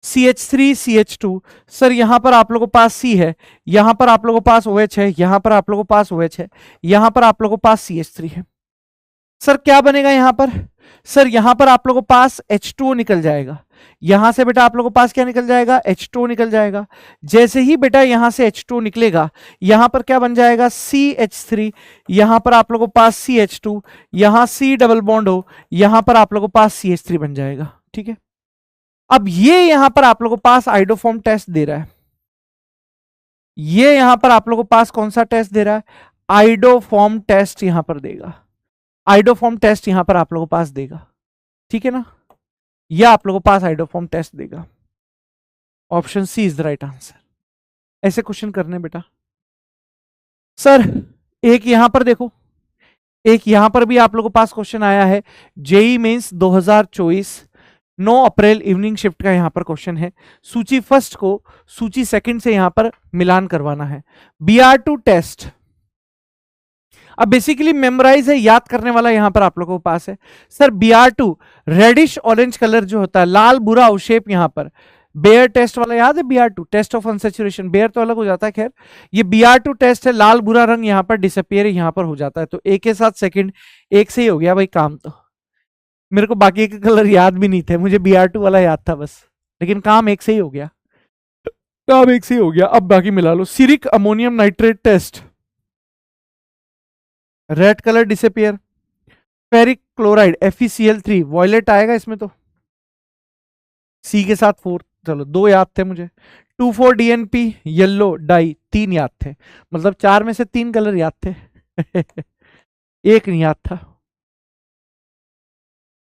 CH3 CH2, sir यहां पर आप लोगों के पास C है, यहां पर आप लोगों के पास OH है, यहां पर आप लोगों के पास OH है, यहां पर आप लोगों के पास CH3 है। सर क्या बनेगा यहां पर, सर यहां पर आप लोगों के पास H2O निकल जाएगा, यहां से बेटा आप लोगों के पास क्या निकल जाएगा, H2O निकल जाएगा। जैसे ही बेटा यहां से H2O निकलेगा, यहां पर क्या बन जाएगा CH3, यहां पर आप लोगों के पास CH2, यहां C डबल बॉन्ड हो, यहां पर आप लोगों के पास CH3 बन जाएगा। ठीक है, अब ये यहां पर आप लोगों के पास आयोडोफॉर्म टेस्ट दे रहा है, ये यहां पर आप लोगों के पास कौन सा टेस्ट दे रहा है, आयोडोफॉर्म टेस्ट यहां पर देगा, आयोडोफॉर्म टेस्ट यहां पर आप लोगों के पास देगा। ठीक है ना, यह आप लोगों के पास आयोडोफॉर्म टेस्ट देगा। Option C is the right answer. ऐसे क्वेश्चन करने बेटा। सर एक यहां पर देखो, एक यहां पर भी आप लोगों के पास क्वेश्चन आया है, जेई मेंस 2024 9 अप्रैल इवनिंग शिफ्ट का यहां पर क्वेश्चन है। सूची फर्स्ट को सूची सेकंड से यहां पर मिलान करवाना है। BR2 टेस्ट, अब बेसिकली मेमोराइज है, याद करने वाला यहां पर आप लोगों के पास है। Sir BR2 reddish orange colour जो होता है, लाल बुरा अवशेप यहां पर, बेयर टेस्ट वाला याद है, BR2 test of unsaturation, bear तो अलग हो जाता है, खैर ये BR2 टेस्ट है, लाल बुरा रंग यहां पर डिसअपियर यहां पर हो जाता है। तो एक के साथ सेकंड एक से ही हो गया भाई काम। तो मेरे को बाकी के कलर याद भी नहीं थे, मुझे BR2 वाला याद था बस, लेकिन काम एक से ही हो गया, काम एक से ही हो गया। अब बाकी मिला लो। Ceric ammonium nitrate test, red colour disappear, ferric chloride FeCl3 violet आएगा इसमें, तो C के साथ 4, चलो 2 याद थे मुझे। 2,4-DNP येलो डाई 3 याद थे, मतलब 4 में से 3 कलर याद थे एक नहीं याद था।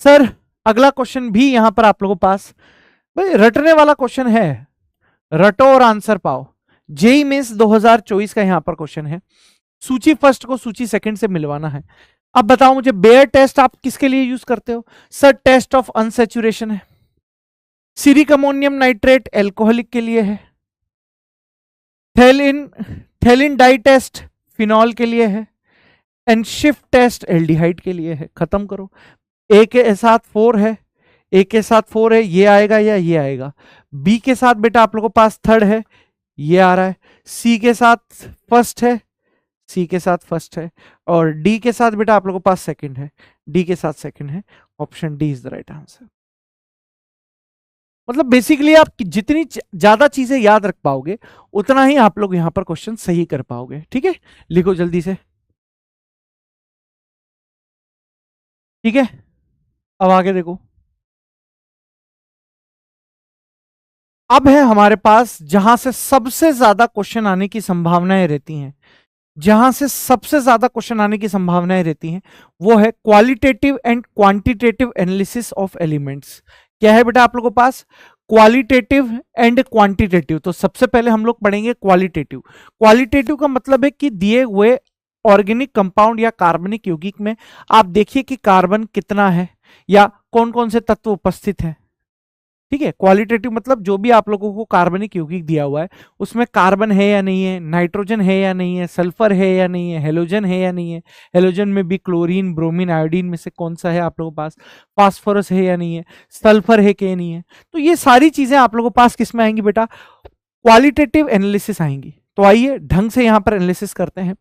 सर अगला क्वेश्चन भी यहां पर आप लोगों के पास भाई रटने वाला क्वेश्चन है, रटो और आंसर पाओ। जेई मेंस 2024 का यहां पर क्वेश्चन है। सूची फर्स्ट को सूची सेकंड से मिलवाना है। अब बताओ मुझे, बेयर टेस्ट आप किसके लिए यूज करते हो? सर टेस्ट ऑफ अनसैचुरेशन है। सिरिक अमोनियम नाइट्रेट एल्कोहलिक के लिए है। थेलिन डाई टेस्ट फिनॉल के लिए है। एंड शिफ्ट टेस्ट एल्डिहाइड के लिए है। खत्म करो। ए के साथ 4 है, ए के साथ 4 है, ये आएगा या ये आएगा। बी के साथ बेटा आप लोगों के पास 3rd है, ये आ रहा है। सी के साथ फर्स्ट है, सी के साथ फर्स्ट है, और डी के साथ बेटा आप लोगों के पास 2nd है, डी के साथ 2nd है। Option D is the right answer. मतलब बेसिकली आप जितनी ज्यादा चीजें याद रख पाओगे उतना ही आप लोग यहां पर क्वेश्चन सही कर पाओगे। ठीक है, लिखो जल्दी से। ठीक है, अब आगे देखो। अब है हमारे पास जहां से सबसे ज्यादा क्वेश्चन आने की संभावनाएं रहती हैं, जहां से सबसे ज्यादा क्वेश्चन आने की संभावनाएं रहती हैं, वो है qualitative and quantitative analysis of elements. क्या है बेटा आप लोगों के पास? Qualitative and quantitative. तो सबसे पहले हम लोग पढ़ेंगे क्वालिटेटिव। क्वालिटेटिव का मतलब है कि दिए हुए ऑर्गेनिक कंपाउंड या कार्बनिक यौगिक में आप देखिए कि कार्बन कितना है या कौन कौन से तत्व उपस्थित हैं। ठीक है, क्वालिटेटिव मतलब जो भी आप लोगों को कार्बनिक यौगिक दिया हुआ है उसमें कार्बन है या नहीं है, नाइट्रोजन है या नहीं है, सल्फर है या नहीं है, हेलोजन है या नहीं है, हेलोजन में भी क्लोरीन, ब्रोमीन, आयोडीन में से कौन सा है आप लोगों के पास, फास्फोरस है या नहीं है, सल्फर है कि नहीं है। तो ये सारी चीजें आप लोगों के पास किस में आएंगी बेटा? क्वालिटेटिव एनालिसिस आएंगी। तो आइए ढंग से यहां पर एनालिसिस करते हैं।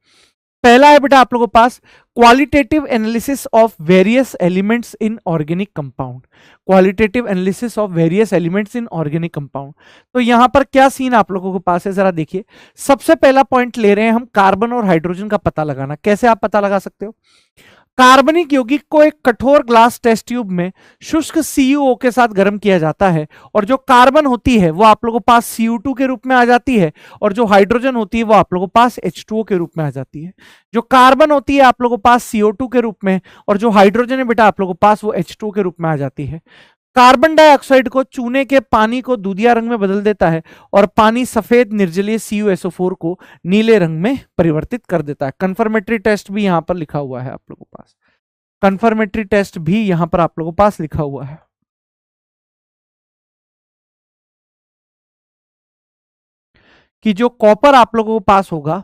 पहला है बेटा आप लोगों के पास qualitative analysis of various elements in organic compound. Qualitative analysis of various elements in organic compound. तो यहां पर क्या सीन आप लोगों के पास है जरा देखिए। सबसे पहला पॉइंट ले रहे हैं हम कार्बन और हाइड्रोजन का पता लगाना। कैसे आप पता लगा सकते हो? कार्बनिक यौगिक को एक कठोर ग्लास टेस्ट ट्यूब में शुष्क CuO के साथ गर्म किया जाता है, और जो कार्बन होती है वो आप लोगों के पास CO2 के रूप में आ जाती है, और जो हाइड्रोजन होती है वो आप लोगों के पास H2O के रूप में आ जाती है। जो कार्बन होती है आप लोगों के पास CO2 के रूप में, और जो हाइड्रोजन है बेटा आप लोगों के पास वो H2O के रूप में आ जाती है। कार्बन डाइऑक्साइड को चूने के पानी को दूधिया रंग में बदल देता है, और पानी सफेद निर्जलीय CuSO4 को नीले रंग में परिवर्तित कर देता है। कंफर्मेटरी टेस्ट भी यहां पर लिखा हुआ है आप लोगों के पास, कंफर्मेटरी टेस्ट भी यहां पर आप लोगों के पास लिखा हुआ है। कि जो कॉपर आप लोगों के पास होगा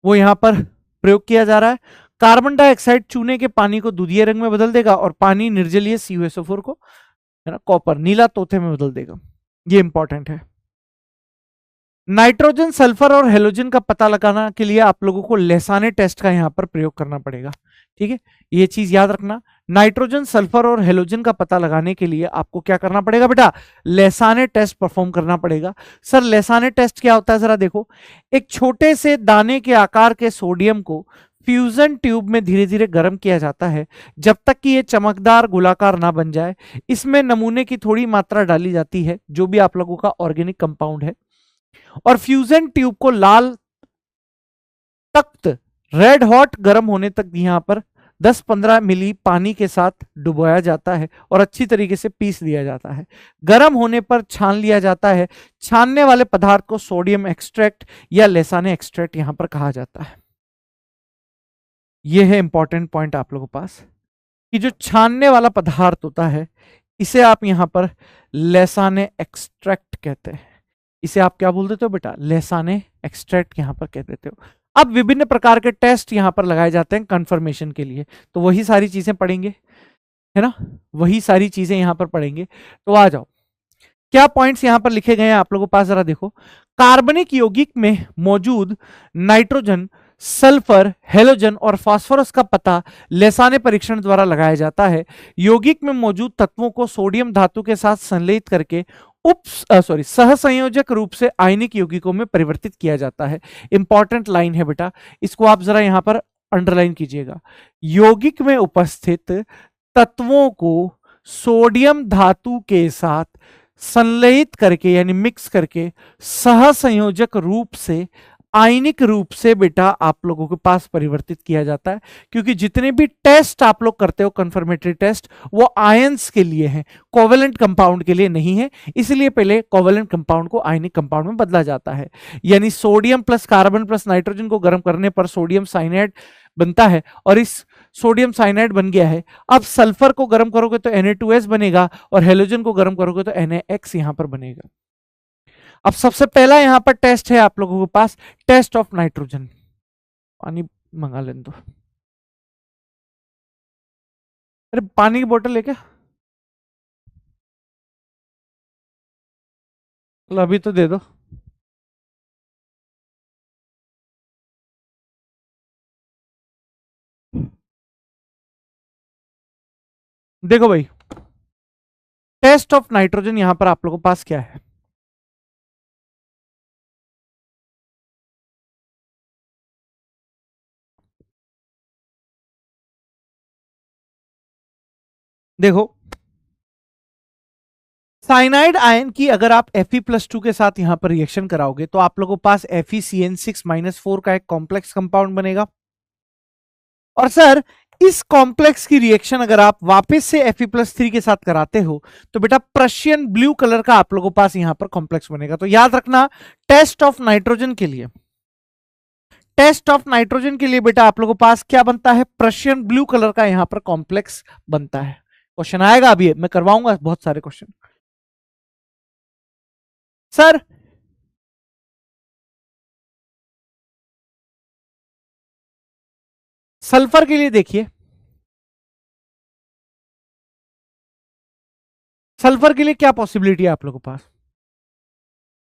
वो यहां पर प्रयोग किया जा रहा है। कार्बन डाइऑक्साइड चूने के पानी को दूधिया रंग में बदल देगा, और पानी निर्जलीय CuSO4 को, है ना, कॉपर नीला तोते में बदल देगा। ये इंपॉर्टेंट है। नाइट्रोजन, सल्फर और हेलोजन का पता लगाना के लिए आप लोगों को लेसाने टेस्ट का यहां पर प्रयोग करना पड़ेगा। ठीक है, ये चीज याद रखना। नाइट्रोजन, सल्फर और हेलोजन का पता लगाने के लिए आपको क्या करना पड़ेगा बेटा? लेसाने टेस्ट परफॉर्म करना पड़ेगा। सर लेसाने टेस्ट क्या होता है जरा देखो। एक छोटे से दाने के आकार के सोडियम को फ्यूजन ट्यूब में धीरे धीरे गर्म किया जाता है जब तक कि यह चमकदार गोलाकार ना बन जाए। इसमें नमूने की थोड़ी मात्रा डाली जाती है जो भी आप लोगों का ऑर्गेनिक कंपाउंड है, और फ्यूजन ट्यूब को लाल तख्त रेड हॉट गर्म होने तक यहां पर 10-15 मिली पानी के साथ डुबोया जाता है और अच्छी तरीके से पीस लिया जाता है। गर्म होने पर छान लिया जाता है। छानने वाले पदार्थ को सोडियम एक्सट्रैक्ट या लेसाने एक्सट्रैक्ट यहां पर कहा जाता है। यह है इंपॉर्टेंट पॉइंट आप लोगों के पास, कि जो छानने वाला पदार्थ होता है इसे आप यहां पर लेसाने एक्सट्रैक्ट कहते हैं। इसे आप क्या बोल देते हो बेटा? लेसाने एक्सट्रैक्ट यहां पर कह देते हो। अब विभिन्न प्रकार के टेस्ट यहां पर लगाए जाते हैं कंफर्मेशन के लिए, तो वही सारी चीजें पढ़ेंगे, है ना, वही सारी चीजें यहां पर पढ़ेंगे। तो आ जाओ, क्या पॉइंट्स यहां पर लिखे गए हैं आप लोगों के पास जरा देखो। कार्बनिक यौगिक में मौजूद नाइट्रोजन, सल्फर, हेलोजन और फास्फोरस का पता लेसाने परीक्षण द्वारा लगाया जाता है। यौगिक में मौजूद तत्वों को सोडियम धातु के साथ संलेखित करके सहसंयोजक रूप से आयनिक यौगिकों में परिवर्तित किया जाता है। इंपॉर्टेंट लाइन है बेटा, इसको आप जरा यहां पर अंडरलाइन कीजिएगा। यौगिक में उपस्थित तत्वों को सोडियम धातु के साथ संलयित करके यानी मिक्स करके सहसंयोजक रूप से आयनिक रूप से बेटा आप लोगों के पास परिवर्तित किया जाता है। क्योंकि जितने भी टेस्ट आप लोग करते हो कंफर्मेटरी टेस्ट, वो आयंस के लिए हैं, कोवेलेंट कंपाउंड के लिए नहीं है। इसलिए पहले कोवेलेंट कंपाउंड को आयनिक कंपाउंड में बदला जाता है। यानी sodium plus carbon plus nitrogen को गर्म करने पर सोडियम साइनाइड बनता है, और इस सोडियम साइनाइड बन गया है। अब सल्फर को गर्म करोगे तो Na2S बनेगा, और हेलोजन को गर्म करोगे तो NaX यहां पर बनेगा। अब सबसे पहला यहां पर टेस्ट है आप लोगों के पास, टेस्ट ऑफ नाइट्रोजन। पानी मंगा लेने दो, अरे पानी की बोतल लेके अभी तो दे दो। देखो भाई, टेस्ट ऑफ नाइट्रोजन यहां पर आप लोगों के पास क्या है। देखो, साइनाइड आयन की अगर आप Fe+2 के साथ यहां पर रिएक्शन कराओगे तो आप लोगों के पास FeCN6-4 का एक कॉम्प्लेक्स कंपाउंड बनेगा। और सर इस कॉम्प्लेक्स की रिएक्शन अगर आप वापस से Fe+3 के साथ कराते हो तो बेटा प्रशियन ब्लू कलर का आप लोगों के पास यहां पर कॉम्प्लेक्स बनेगा। तो याद रखना, टेस्ट ऑफ नाइट्रोजन के लिए, टेस्ट ऑफ नाइट्रोजन के लिए बेटा आप लोगों के पास क्या बनता है? प्रशियन ब्लू कलर का यहां पर कॉम्प्लेक्स बनता है। क्वेश्चन आएगा, अभी मैं करवाऊंगा बहुत सारे क्वेश्चन। सर सल्फर के लिए देखिए, सल्फर के लिए क्या पॉसिबिलिटी है आप लोगों के पास?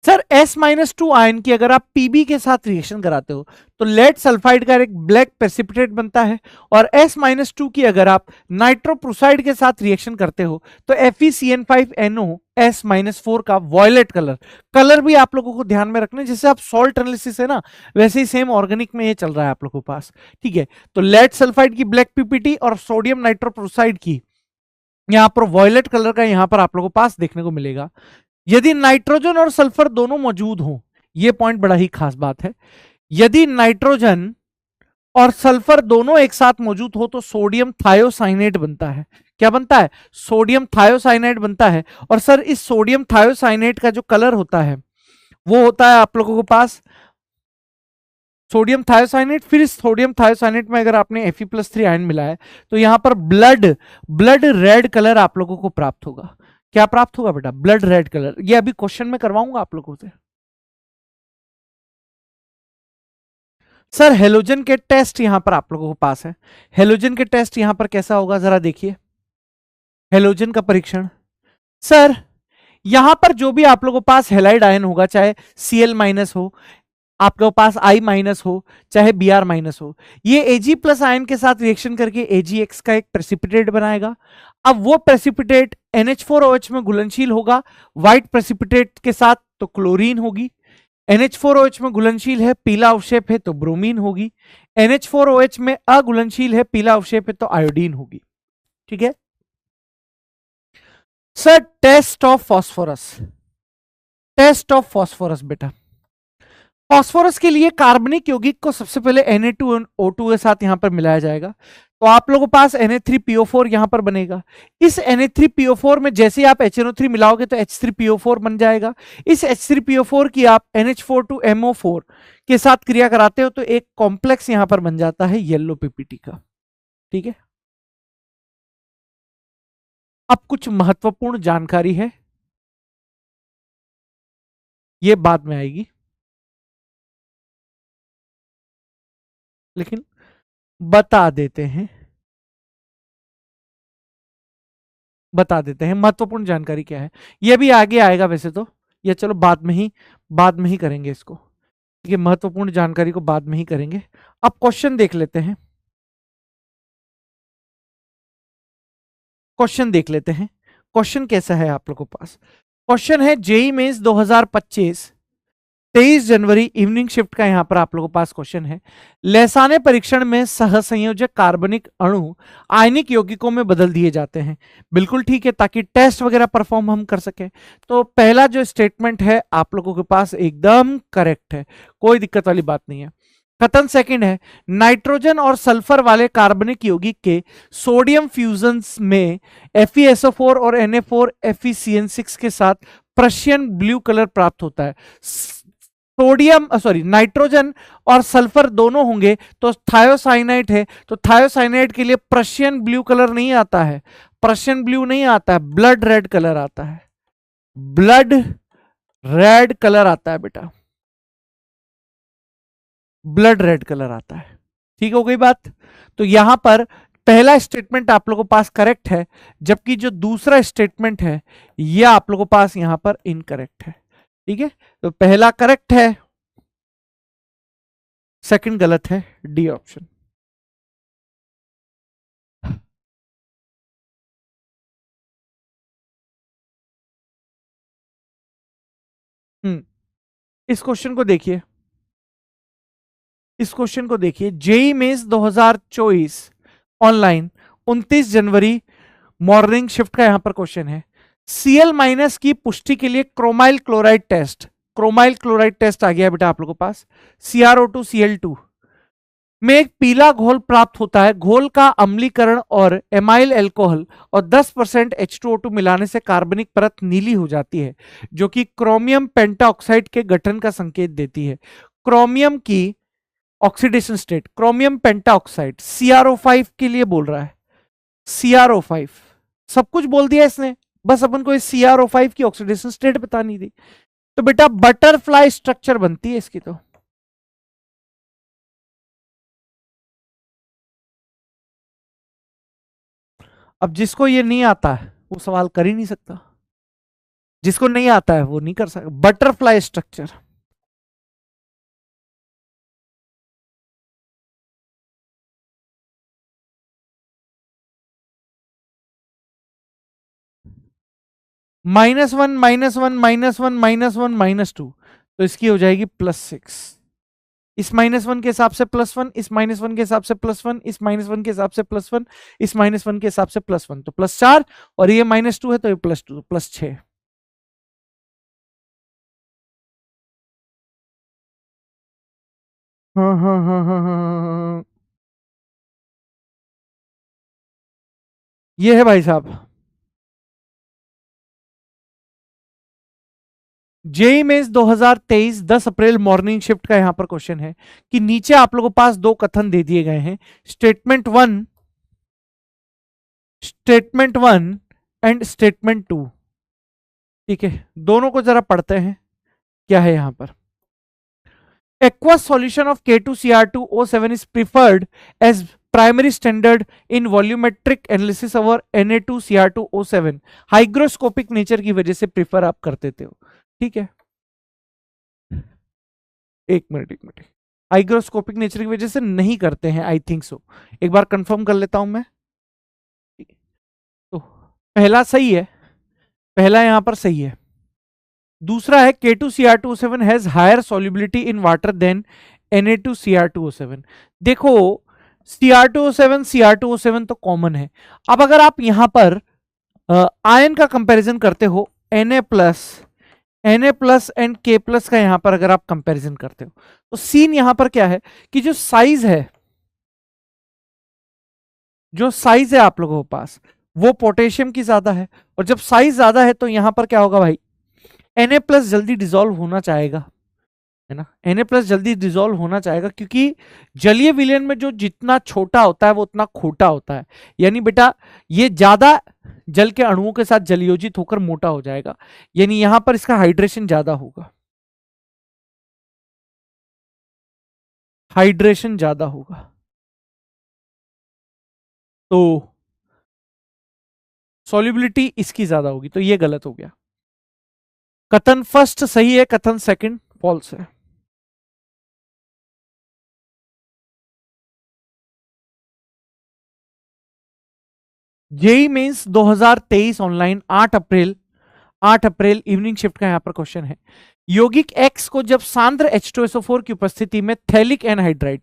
सर S-2 आयन की अगर आप Pb के साथ रिएक्शन कराते हो तो लेड सल्फाइड का एक ब्लैक प्रेसिपिटेट बनता है, और S-2 की अगर आप नाइट्रोप्रोसाइड के साथ रिएक्शन करते हो तो FeCN5NO S-4 का वॉयलेट कलर। कलर भी आप लोगों को ध्यान में रखना है, जैसे आप सॉल्ट एनालिसिस है ना, वैसे ही सेम ऑर्गेनिक में ये चल रहा है आप लोगों के पास। ठीक है, तो लेड सल्फाइड की ब्लैक पीपीटी और सोडियम नाइट्रोप्रोसाइड की यहां पर वॉयलेट कलर का यहां पर आप लोगों को पास देखने को मिलेगा। यदि नाइट्रोजन और सल्फर दोनों मौजूद हो, यह पॉइंट बड़ा ही खास बात है, यदि नाइट्रोजन और सल्फर दोनों एक साथ मौजूद हो तो सोडियम थायोसाइनेट बनता है। क्या बनता है? सोडियम थायोसाइनेट बनता है। और सर इस सोडियम थायोसाइनेट का जो कलर होता है वो होता है आप लोगों के पास सोडियम थायोसाइनेट। फिर इस सोडियम थायोसाइनेट में अगर आपने Fe+3 आयन मिला है तो यहां पर ब्लड ब्लड रेड कलर आप लोगों को प्राप्त होगा। क्या प्राप्त होगा बेटा? Blood red colour. ये अभी क्वेश्चन में करवाऊंगा आप लोगों से। सर हेलोजन के टेस्ट यहां पर आप लोगों के पास है। हेलोजन के टेस्ट यहां पर कैसा होगा जरा देखिए। हेलोजन का परीक्षण सर यहां पर जो भी आप लोगों के पास हेलाइड आयन होगा, चाहे Cl- हो, आपके पास I- हो, चाहे Br- हो, ये Ag+ आयन के साथ रिएक्शन करके Agx का एक प्रेसिपिटेट बनाएगा। अब वो प्रेसिपिटेट NH4OH में घुलनशील होगा व्हाइट प्रेसिपिटेट के साथ तो क्लोरीन होगी। NH4OH में घुलनशील है, पीला अवक्षेप है तो ब्रोमीन होगी। NH4OH में अघुलनशील है, पीला अवक्षेप है तो आयोडीन होगी। ठीक है sir, test of phosphorus. Test of phosphorus बेटा, फास्फोरस के लिए कार्बनिक यौगिक को सबसे पहले Na2O2 के साथ यहां पर मिलाया जाएगा, तो आप लोगों के पास Na3PO4 यहां पर बनेगा। इस Na3PO4 में जैसे ही आप HNO3 मिलाओगे तो H3PO4 बन जाएगा। इस H3PO4 की आप NH4 के साथ क्रिया कराते हो तो एक कॉम्प्लेक्स यहां पर बन जाता है येलो पीपीटी का। ठीक है, अब कुछ महत्वपूर्ण जानकारी है, ये बाद में आएगी, लेकिन बता देते हैं, बता देते हैं महत्वपूर्ण जानकारी क्या है। ये भी आगे आएगा वैसे तो, ये चलो बाद में ही करेंगे इसको। ये महत्वपूर्ण जानकारी को बाद में ही करेंगे। अब क्वेश्चन देख लेते हैं, क्वेश्चन देख लेते हैं। क्वेश्चन कैसा है आप लोगों के पास? क्वेश्चन है जेई मेंस 2025 23 जनवरी इवनिंग शिफ्ट का। यहां पर आप लोगों के पास क्वेश्चन है, लैसाने परीक्षण में सहसंयोजक कार्बनिक अणु आयनिक यौगिकों में बदल दिए जाते हैं। बिल्कुल ठीक है, ताकि टेस्ट वगैरह परफॉर्म हम कर सकें। तो पहला जो स्टेटमेंट है आप लोगों के पास एकदम करेक्ट है, कोई दिक्कत वाली बात नहीं है। कथन सेकंड है, नाइट्रोजन और सल्फर वाले कार्बनिक यौगिक के सोडियम फ्यूजन्स में FeSO4 और Na4 FeCN6 के साथ प्रशियन ब्लू कलर प्राप्त होता है। नाइट्रोजन और सल्फर दोनों होंगे तो थायोसाइनाइड है, तो थायोसाइनाइड के लिए प्रशियन ब्लू कलर नहीं आता है, प्रशियन ब्लू नहीं आता है, ब्लड रेड कलर आता है, ब्लड रेड कलर आता है बेटा, ब्लड रेड कलर आता है। ठीक हो गई बात? तो यहां पर पहला स्टेटमेंट आप लोगों के पास करेक्ट है, जबकि जो दूसरा स्टेटमेंट है यह आप लोगों के पास यहां पर इनकरेक्ट है। ठीक है, तो पहला करेक्ट है, सेकंड गलत है, डी ऑप्शन। इस क्वेश्चन को देखिए, इस क्वेश्चन को देखिए, जेई मेंस 2024 ऑनलाइन 29 जनवरी मॉर्निंग शिफ्ट का यहां पर क्वेश्चन है। Cl- की पुष्टि के लिए chromyl chloride test, chromyl chloride test आ गया बेटा आप लोगों के पास। CrO2Cl2 में एक पीला घोल प्राप्त होता है। घोल का अम्लीकरण और एमाइल एल्कोहल और 10% H2O2 मिलाने से कार्बनिक परत नीली हो जाती है, जो कि क्रोमियम पेंटाऑक्साइड के गठन का संकेत देती है। क्रोमियम की oxidation state, chromium pentoxide CrO5 के लिए बोल रहा है। CrO5 सब कुछ बोल दिया इसने, बस अपन को इस CrO5 की ऑक्सीडेशन स्टेट बतानी थी। तो बेटा बटरफ्लाई स्ट्रक्चर बनती है इसकी। तो अब जिसको ये नहीं आता है वो सवाल कर ही नहीं सकता। जिसको नहीं आता है वो नहीं कर सकता। बटरफ्लाई स्ट्रक्चर, -1 -1 -1 -1 -2, तो इसकी हो जाएगी +6। इस -1 के हिसाब से +1, इस -1 के हिसाब से +1, इस -1 के हिसाब से +1, इस -1 के हिसाब से +1, तो +4, और ये -2 है तो ये +2, +6। हाँ हाँ हाँ हाँ हाँ हाँ, हाँ, हाँ। ये है भाई साहब, जेई मेंस 2023 10 अप्रैल मॉर्निंग शिफ्ट का यहां पर क्वेश्चन है कि नीचे आप लोगों के पास दो कथन दे दिए गए हैं, स्टेटमेंट वन एंड स्टेटमेंट 2। ठीक है, दोनों को जरा पढ़ते हैं। क्या है यहां पर? aqueous solution of K2Cr2O7 is preferred as primary standard in volumetric analysis over Na2Cr2O7। Hygroscopic nature की वजह से प्रिफर आप करते थे हो। ठीक है, एक मिनट, हाइग्रोस्कोपिक नेचर की वजह से नहीं करते हैं, आई थिंक सो। एक बार कंफर्म कर लेता हूं मैं। तो पहला सही है, पहला यहां पर सही है। दूसरा है K2Cr2O7 has higher solubility in water than Na2Cr2O7। देखो, Cr2O7 तो कॉमन है। अब अगर आप यहां पर आयन का कंपैरिजन करते हो, Na plus and K plus का यहां पर अगर आप कंपैरिजन करते हो, तो सीन यहां पर क्या है कि जो साइज है आप लोगों के पास, वो पोटेशियम की ज्यादा है। और जब साइज ज्यादा है तो यहां पर क्या होगा भाई, Na+ जल्दी डिसॉल्व होना चाहेगा, है ना। Na+ जल्दी डिसॉल्व होना चाहेगा, क्योंकि जलीय विलयन में जो जितना छोटा होता है वो उतना खोटा होता है। यानी बेटा, ये ज्यादा जल के अणुओं के साथ जलयोजित होकर मोटा हो जाएगा, यानी यहां पर इसका हाइड्रेशन ज्यादा होगा, हाइड्रेशन ज्यादा होगा। तो सॉल्युबिलिटी इसकी ज्यादा होगी, तो ये गलत हो गया। कथन फर्स्ट सही है, कथन सेकंड फॉल्स है। JEE Mains 2023 online 8 April evening shift का यहां पर क्वेश्चन है। यौगिक एक्स को जब सांद्र H2SO4 की उपस्थिति में थैलिक एनहाइड्राइड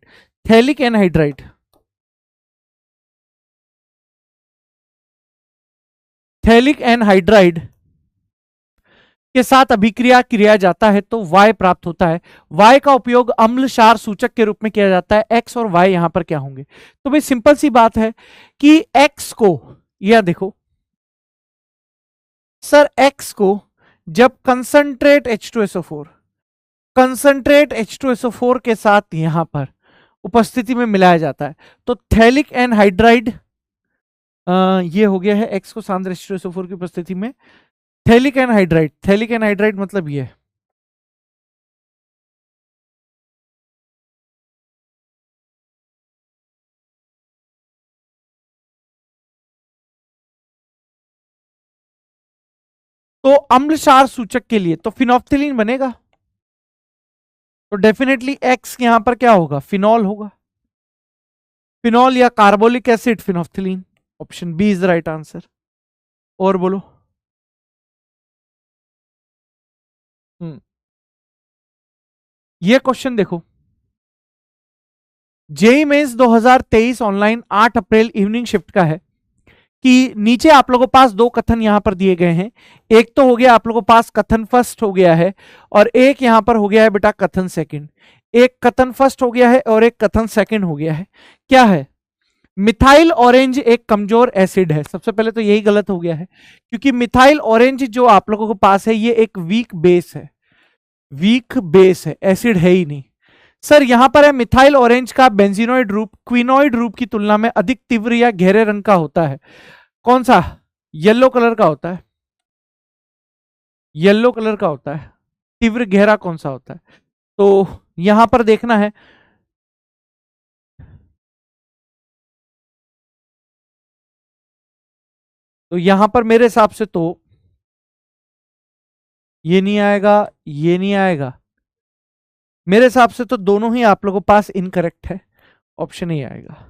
के साथ अभिक्रिया किया जाता है तो Y प्राप्त होता है। Y का उपयोग अम्ल क्षार सूचक के रूप में किया जाता है। X और Y यहां पर क्या होंगे? तो भाई सिंपल सी बात है कि X को, यह देखो सर, X को जब कंसंट्रेट H2SO4 के साथ यहां पर उपस्थिति में मिलाया जाता है तो थैलिक एनहाइड्राइड, ये हो गया है X को सांद्र H2SO4 की उपस्थिति में थैलिक एनहाइड्राइड मतलब ये है। तो अम्ल क्षार सूचक के लिए तो फिनोप्थिलीन बनेगा, तो डेफिनेटली एक्स यहां पर क्या होगा, फिनॉल होगा। फिनॉल या carbolic acid phenolphthalein, option B is the right answer. और बोलो। हम्म, ये क्वेश्चन देखो, JEE Mains 2023 online 8 April evening shift का है कि नीचे आप लोगों के पास दो कथन यहां पर दिए गए हैं। एक तो हो गया आप लोगों के पास कथन फर्स्ट हो गया है, और एक यहां पर हो गया है बेटा कथन सेकंड। एक कथन फर्स्ट हो गया है और एक कथन सेकंड हो गया है। क्या है? मिथाइल ऑरेंज एक कमजोर एसिड है। सबसे पहले तो यही गलत हो गया है, क्योंकि मिथाइल ऑरेंज जो आप लोगों के पास है ये एक वीक बेस है, वीक बेस है, एसिड है ही नहीं। सर यहां पर है मिथाइल ऑरेंज का बेंजीनोइड रूप क्विनोइड रूप की तुलना में अधिक तीव्र या गहरे रंग का होता है। कौन सा? येलो कलर का होता है, येलो कलर का होता है। तीव्र गहरा कौन सा होता है? तो यहां पर देखना है, तो यहां पर मेरे हिसाब से तो ये नहीं आएगा, ये नहीं आएगा। मेरे हिसाब से तो दोनों ही आप लोगों के पास इनकरेक्ट है, ऑप्शन ही आएगा।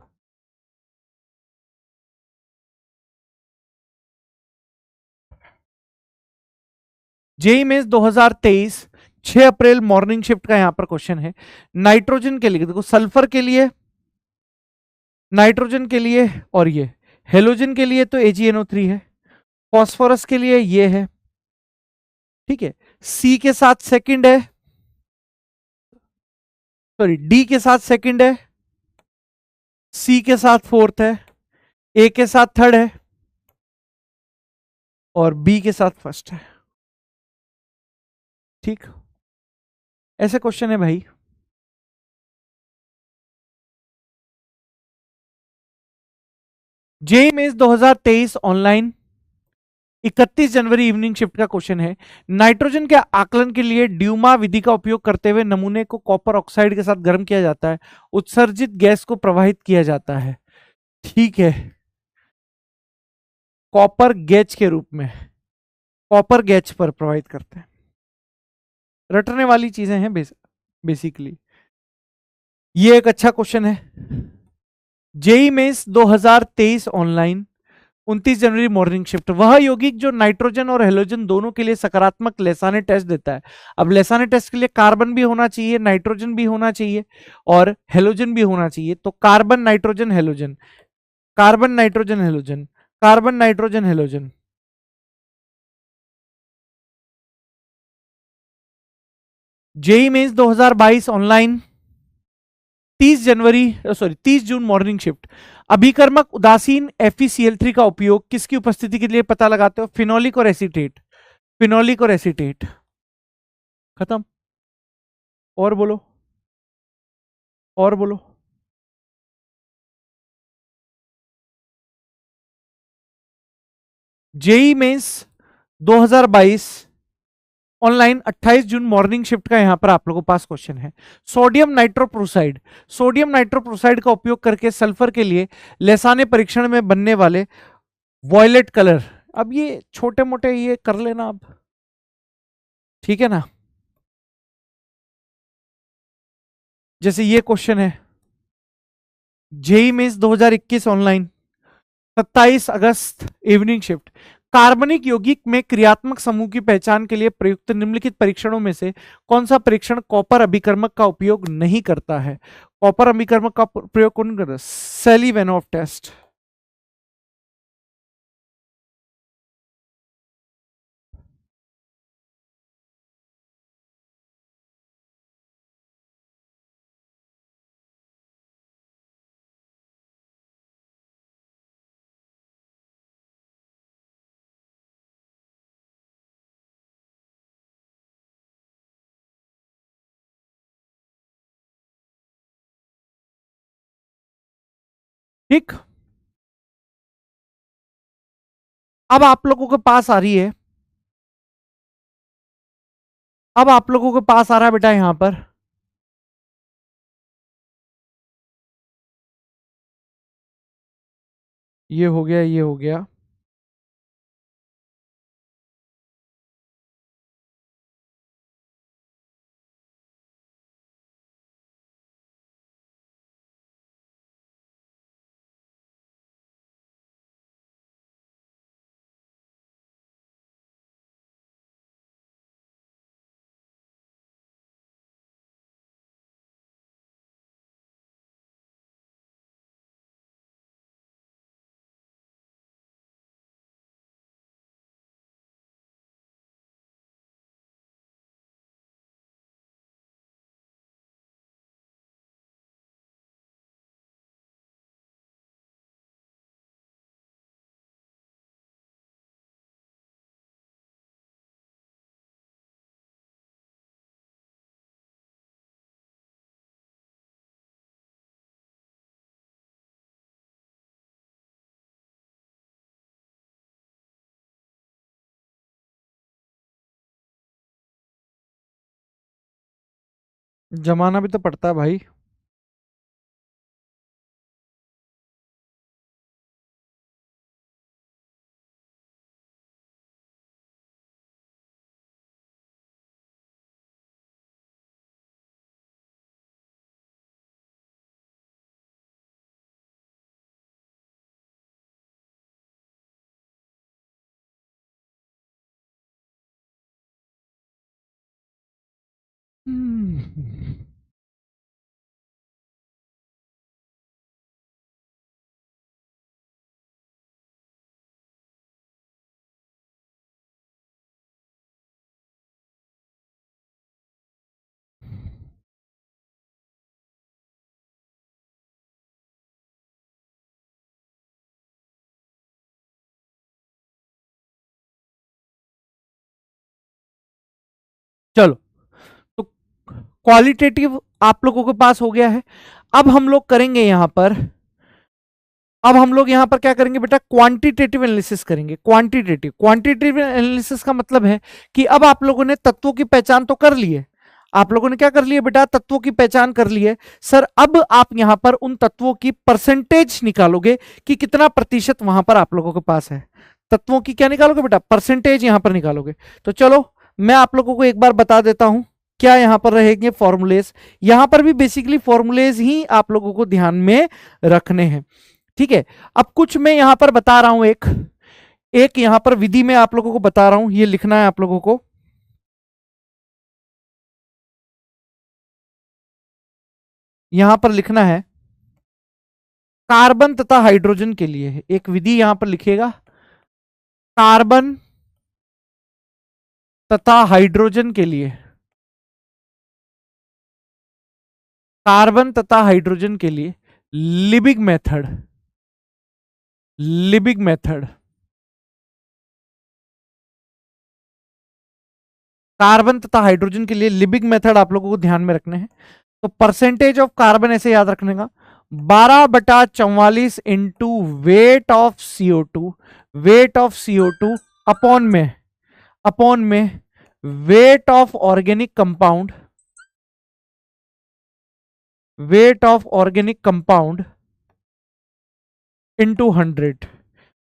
जेई मेंस 2023 6 अप्रैल मॉर्निंग शिफ्ट का यहां पर क्वेश्चन है। नाइट्रोजन के लिए देखो, सल्फर के लिए, नाइट्रोजन के लिए, और ये हेलोजन के लिए तो AgNO3 है, फास्फोरस के लिए ये है, ठीक है। सी के साथ सेकंड है, सॉरी डी के साथ सेकंड है, सी के साथ फोर्थ है, ए के साथ थर्ड है, और बी के साथ फर्स्ट है। ठीक, ऐसे क्वेश्चन है भाई। जेई मेंस 2023 ऑनलाइन 31 जनवरी इवनिंग शिफ्ट का क्वेश्चन है। नाइट्रोजन के आकलन के लिए ड्यूमा विधि का उपयोग करते हुए नमूने को कॉपर ऑक्साइड के साथ गर्म किया जाता है, उत्सर्जित गैस को प्रवाहित किया जाता है। ठीक है, कॉपर गैज के रूप में, कॉपर गैज पर प्रवाहित करते हैं। रटने वाली चीजें हैं बेसिकली। ये एक अच्छा क्वेश्चन है। जेई मेंस 2023 ऑनलाइन 29 जनवरी मॉर्निंग शिफ्ट, वह यौगिक जो नाइट्रोजन और हेलोजन दोनों के लिए सकारात्मक लेसाने टेस्ट देता है। अब लेसाने टेस्ट के लिए कार्बन भी होना चाहिए, नाइट्रोजन भी होना चाहिए, और हेलोजन भी होना चाहिए। तो carbon nitrogen halogen, carbon nitrogen halogen, carbon nitrogen halogen. JEE Mains 2022 online 30 January, sorry 30 June morning shift, अभिकर्मक उदासीन FeCl3 का उपयोग किसकी उपस्थिति के लिए पता लगाते हो? फिनोलिक और एसीटेट, फिनोलिक और एसीटेट। खत्म। और बोलो, और बोलो। जेई मेंस 2022 ऑनलाइन 28 जून मॉर्निंग शिफ्ट का यहां पर आप लोगों के पास क्वेश्चन है। सोडियम नाइट्रोप्रोसाइड, सोडियम नाइट्रोप्रोसाइड का उपयोग करके सल्फर के लिए लेसाने परीक्षण में बनने वाले वॉयलेट कलर। अब ये छोटे मोटे ये कर लेना अब, ठीक है ना। जैसे ये क्वेश्चन है, जेई मेंस 2021 ऑनलाइन 27 अगस्त इवनिंग शिफ्ट, कार्बनिक यौगिक में क्रियात्मक समूह की पहचान के लिए प्रयुक्त निम्नलिखित परीक्षणों में से कौन सा परीक्षण कॉपर अभिकर्मक का उपयोग नहीं करता है? कॉपर अभिकर्मक का प्रयोग कौन करता है? सेलीवेनोव टेस्ट। ठीक, अब आप लोगों के पास आ रही है, अब आप लोगों के पास आ रहा है बेटा यहां पर ये हो गया, ये हो गया। जमाना भी तो पड़ता है भाई। चलो, तो क्वालिटेटिव आप लोगों के पास हो गया है। अब हम लोग करेंगे यहां पर, अब हम लोग यहां पर क्या करेंगे बेटा, क्वांटिटेटिव एनालिसिस करेंगे। क्वांटिटेटिव एनालिसिस का मतलब है कि अब आप लोगों ने तत्वों की पहचान तो कर ली है। आप लोगों ने क्या कर लिया बेटा, तत्वों की पहचान कर ली है। सर अब आप यहां पर उन तत्वों की परसेंटेज निकालोगे कि कितना प्रतिशत वहां पर आप लोगों के पास है। तत्वों की क्या निकालोगे बेटा, परसेंटेज यहां पर निकालोगे। तो चलो मैं आप लोगों को एक बार बता देता हूं क्या यहां पर रहेंगे फॉर्मूलेज। यहां पर भी बेसिकली फॉर्मूलेज ही आप लोगों को ध्यान में रखने हैं। ठीक है, अब कुछ मैं यहां पर बता रहा हूं, एक एक यहां पर विधि में आप लोगों को बता रहा हूं, ये लिखना है आप लोगों को। यहां पर लिखना है कार्बन तथा हाइड्रोजन के लिए है एक विधि, यहां पर लिखिएगा कार्बन तथा हाइड्रोजन के लिए, कार्बन तथा हाइड्रोजन के लिए Liebig method, Liebig method, carbon तथा हाइड्रोजन के लिए लिबिग मेथड आप लोगों को ध्यान में रखने हैं। तो परसेंटेज ऑफ कार्बन ऐसे याद रखने का, 12/44 into weight of CO2, weight of CO2 upon में weight of organic compound, weight of organic compound into 100,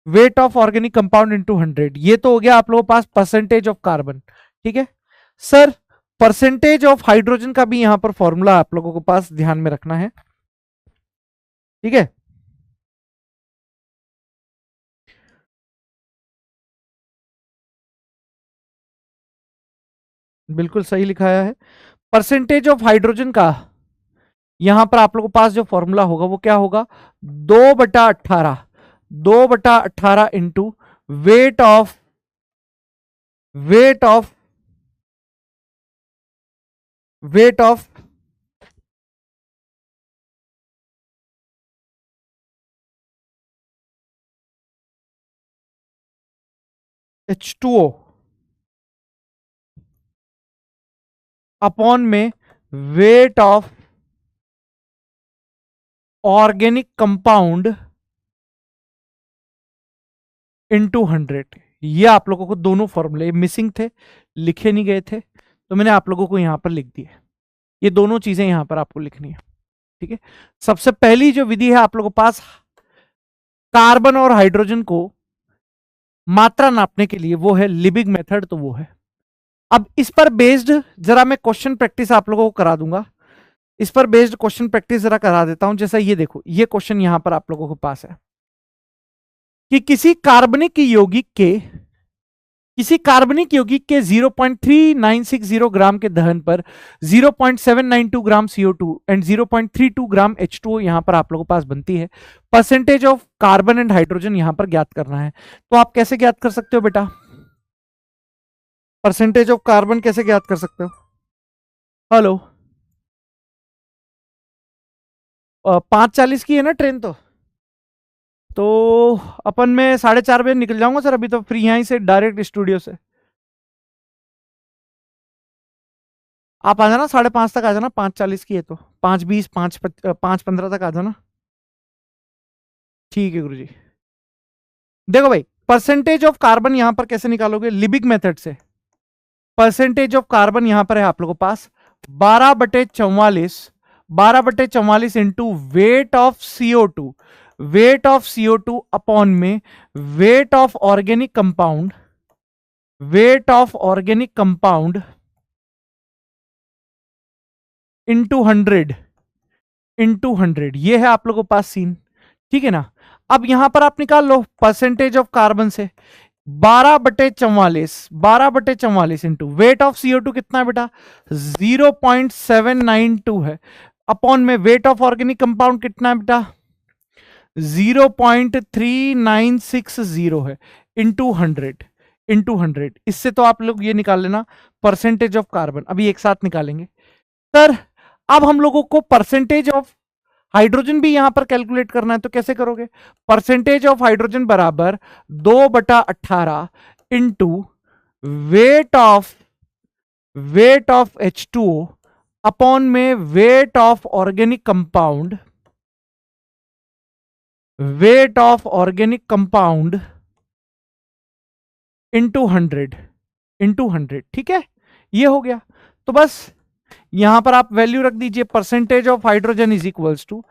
weight of organic compound into 100। ये तो हो गया आप लोगों के पास परसेंटेज ऑफ कार्बन। ठीक है सर, परसेंटेज ऑफ हाइड्रोजन का भी यहां पर फॉर्मूला आप लोगों को पास ध्यान में रखना है। ठीक है, बिल्कुल सही लिखाया है। परसेंटेज ऑफ हाइड्रोजन का यहां पर आप लोगों के पास जो फॉर्मूला होगा वो क्या होगा, 2/18, 2/18 into weight of, weight of, weight of H2O upon में weight of organic compound into 100। ये आप लोगों को दोनों फॉर्मूले मिसिंग थे, लिखे नहीं गए थे, तो मैंने आप लोगों को यहां पर लिख दिया। ये दोनों चीजें यहां पर आपको लिखनी है। ठीक है, सबसे पहली जो विधि है आप लोगों के पास कार्बन और हाइड्रोजन को मात्रा नापने के लिए, वो है लिबिग मेथड, तो वो है। अब इस पर बेस्ड जरा मैं क्वेश्चन प्रैक्टिस आप लोगों को करा दूंगा, इस पर बेस्ड क्वेश्चन प्रैक्टिस जरा करा देता हूं। जैसा ये देखो, ये क्वेश्चन यहां पर आप लोगों के पास है कि किसी कार्बनिक यौगिक के 0.3960 ग्राम के दहन पर 0.792 ग्राम CO2 एंड 0.32 ग्राम H2O यहां पर आप लोगों के पास बनती है। Percentage of carbon and hydrogen यहां पर ज्ञात करना है। तो आप कैसे ज्ञात कर सकते हो बेटा, परसेंटेज ऑफ कार्बन कैसे ज्ञात कर सकते हो? हेलो, 5:40 की है ना ट्रेन, तो अपन में 4:30 बजे निकल जाऊंगा सर, अभी तो फ्री यहीं से डायरेक्ट स्टूडियो से। आप आ जाना 5:30 तक आ जाना, 5:40 की है तो 5:20, 5:15 तक आ जाना। ठीक है गुरुजी। देखो भाई, परसेंटेज ऑफ कार्बन यहां पर कैसे निकालोगे, लिबिक मेथड से। परसेंटेज ऑफ कार्बन यहां पर है आप लोगों के पास 12/44, 12/44 into weight of CO2, weight of CO2 upon में weight of organic compound, weight of organic compound into 100, into 100। ये है आप लोगों के पास सीन। ठीक है ना, अब यहां पर आप निकाल लो परसेंटेज ऑफ कार्बन से, 12/44, 12/44 इंटू वेट ऑफ CO2 कितना है बेटा 0.792 है, अपॉन में वेट ऑफ ऑर्गेनिक कंपाउंड कितना है बेटा 0.3960 है, इंटू 100। इससे तो आप लोग ये निकाल लेना परसेंटेज ऑफ कार्बन, अभी एक साथ निकालेंगे सर। अब हम लोगों को परसेंटेज ऑफ हाइड्रोजन भी यहां पर कैलकुलेट करना है, तो कैसे करोगे, परसेंटेज ऑफ हाइड्रोजन बराबर 2/18 into weight of H2O upon में weight of organic compound into 100। ठीक है, ये हो गया। तो बस यहां पर आप वैल्यू रख दीजिए, percentage of hydrogen is equals to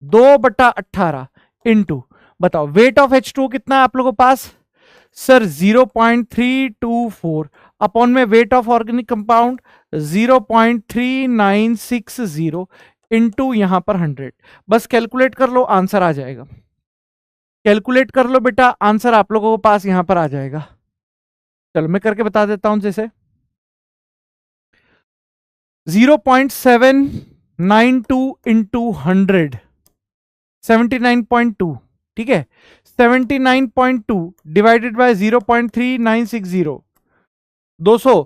2/18 into, बताओ वेट ऑफ H2O कितना है आप लोगों के पास सर 0.324 अपॉन में weight of organic compound 0.3960 into यहां पर 100। बस कैलकुलेट कर लो, आंसर आ जाएगा। कैलकुलेट कर लो बेटा, आंसर आप लोगों के पास यहां पर आ जाएगा। चलो मैं करके बता देता हूं, जैसे 0.792 इंटू 100 79.2, ठीक है, 79.2 डिवाइडेड बाय 0.3960 200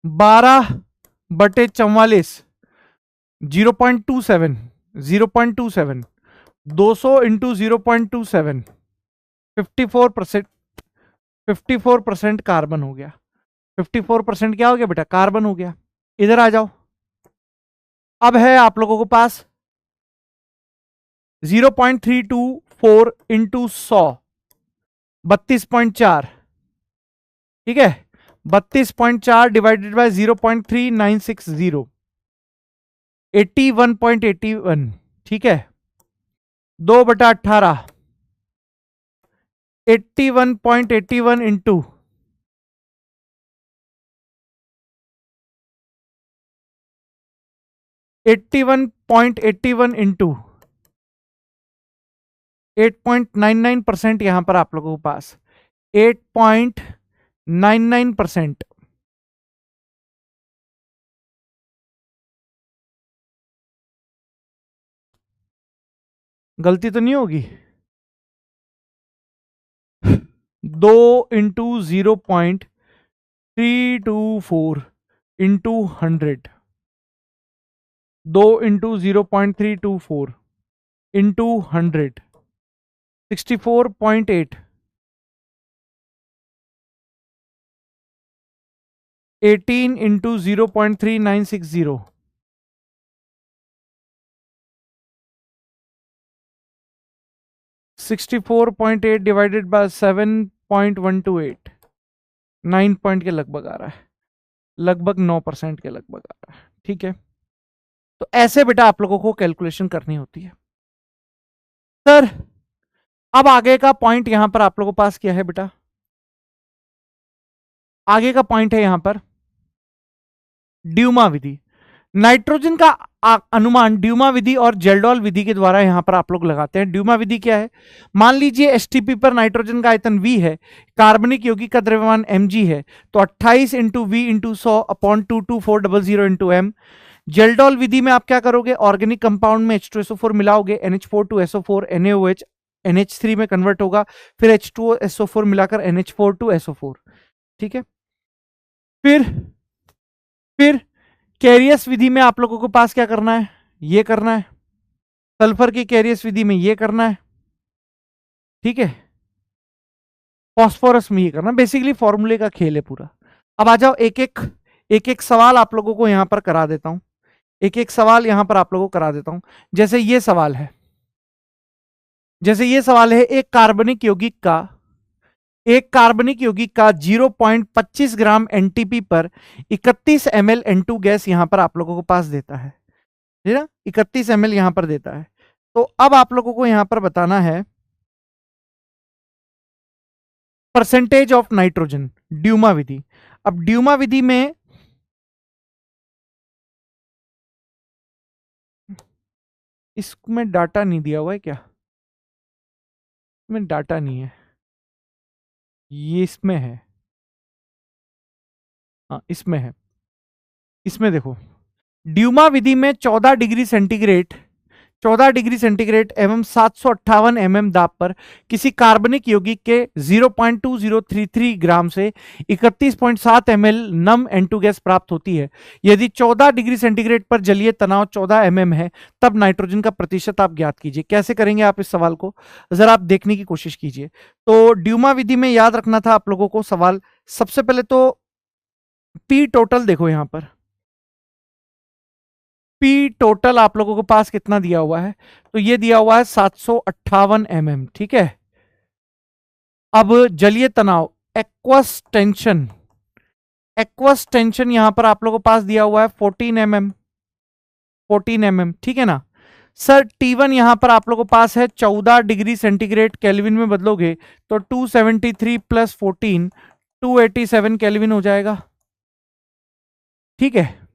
12/44 0.27 200 इंटू 0.27 54%, 54% कार्बन हो गया। 54% क्या हो गया बेटा कार्बन हो गया। इधर आ जाओ, अब है आप लोगों के पास 0.324 इंटू 100 32.4, ठीक है, 32.4 डिवाइडेड बाय 0.3960 81.81, ठीक है, 2/18 81.81 इंटू 81.81 इंटू 8.99% यहां पर आप लोगों के पास 8.99%। गलती तो नहीं होगी, 2 into 0.324 into 100, 2 into 0.324 into 100 64.8 18 into 0.3960 64.8 divided by 7.128 9 point के लगभग आ रहा है, लगभग 9% के लगभग आ रहा है। ठीक है, तो ऐसे बेटा आप लोगों को कैलकुलेशन करनी होती है सर। अब आगे का पॉइंट यहां पर आप लोगों के पास क्या है बेटा, आगे का पॉइंट है यहां पर ड्यूमा विधि। नाइट्रोजन का अनुमान ड्यूमा विधि और जेल्डॉल विधि के द्वारा यहां पर आप लोग लगाते हैं। ड्यूमा विधि क्या है, मान लीजिए एसटीपी पर नाइट्रोजन का आयतन V है, कार्बनिक यौगिक का द्रव्यमान Mg है, तो 28 into V into 100 upon 22400 into M. Kjeldahl विधि में आप क्या करोगे, ऑर्गेनिक कंपाउंड में H2SO4 मिलाओगे, NH4 NaOH NH3 में कन्वर्ट होगा, फिर H2SO4 मिलाकर NH4 ठीक है। फिर कैरियस विधि में आप लोगों के पास क्या करना है, ये करना है, सल्फर की कैरियस विधि में ये करना है, ठीक है, फॉस्फोरस में ये करना, बेसिकली फॉर्मूले का खेल है पूरा। अब आ जाओ, एक एक सवाल आप लोगों को यहां पर करा देता हूं, एक एक सवाल यहां पर आप लोगों को करा देता हूं। जैसे ये सवाल है, एक कार्बनिक यौगिक का 0.25 ग्राम एनटीपी पर 31 ml N2 गैस यहां पर आप लोगों को पास देता है, ना 31 ml यहां पर देता है। तो अब आप लोगों को यहां पर बताना है परसेंटेज ऑफ नाइट्रोजन, ड्यूमा विधि। अब ड्यूमा विधि में इसमें डाटा नहीं दिया हुआ है क्या, में डाटा नहीं है, ये इसमें है, हाँ इसमें है। इसमें देखो, ड्यूमा विधि में 14 डिग्री सेंटीग्रेड एवं 758 दाब पर किसी कार्बनिक यौगिक के 0.2033 ग्राम से 31.7 ml नम N2 गैस प्राप्त होती है। यदि 14 डिग्री सेंटीग्रेड पर जलीय तनाव 14 mm है, तब नाइट्रोजन का प्रतिशत आप ज्ञात कीजिए। कैसे करेंगे आप इस सवाल को, जरा आप देखने की कोशिश कीजिए। तो ड्यूमा विधि में याद रखना था आप लोगों को सवाल, सबसे पहले तो पी टोटल देखो, यहां पर पी टोटल आप लोगों के पास कितना दिया हुआ है, तो ये दिया हुआ है 758 mm, ठीक है। अब जलीय तनाव एक्वस टेंशन, एक्वस टेंशन यहां पर आप लोगों के पास दिया हुआ है 14 mm, 14 mm, ठीक है ना सर। T1 यहां पर आप लोगों के पास है 14 डिग्री सेंटीग्रेड, केल्विन में बदलोगे तो 273 प्लस 14 287 केल्विन हो जाएगा, ठीक है।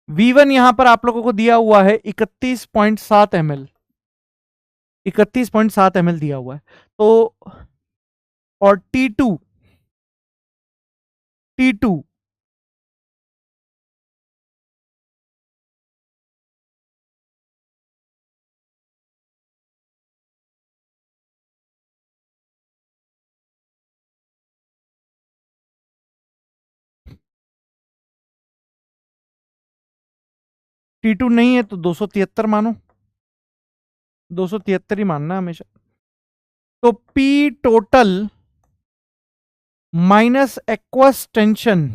V1 यहां पर आप लोगों को दिया हुआ है 31.7 ml, 31.7 ml दिया हुआ है। तो और T2 T2 नहीं है तो 273 मानो, 273 ही मानना हमेशा। तो P total minus aqueous tension,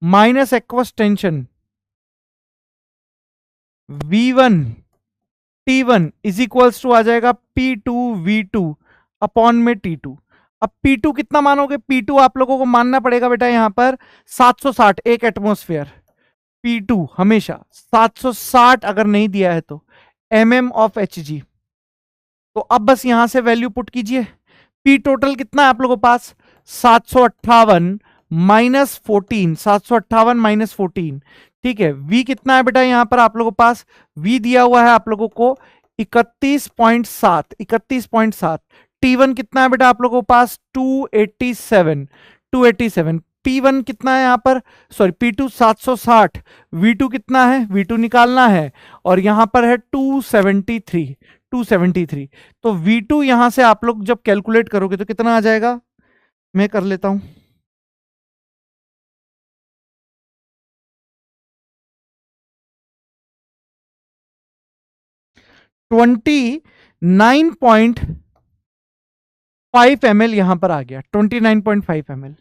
minus aqueous tension V1 T1 is equals to आ जाएगा P2 V2 अपॉन में T2। अब P2 कितना मानोगे, P2 आप लोगों को मानना पड़ेगा बेटा यहां पर 760 एक एटमॉस्फेयर, P2 हमेशा 760 अगर नहीं दिया है तो mm ऑफ Hg। तो अब बस यहां से वैल्यू पुट कीजिए। पी टोटल कितना है आप लोगों के पास 758 माइनस 14, 758 माइनस 14, ठीक है। वी कितना है बेटा यहां पर आप लोगों के पास, वी दिया हुआ है आप लोगों को 31.7, 31.7। T1 कितना है बेटा आप लोगों के पास 287, 287। P1 कितना है यहां पर, सॉरी P2 760, V2 कितना है, V2 निकालना है और यहां पर है 273, 273। तो V2 यहां से आप लोग जब कैलकुलेट करोगे तो कितना आ जाएगा, मैं कर लेता हूं। ट्वेंटी 9.5 ml यहां पर आ गया, 29.5 ml।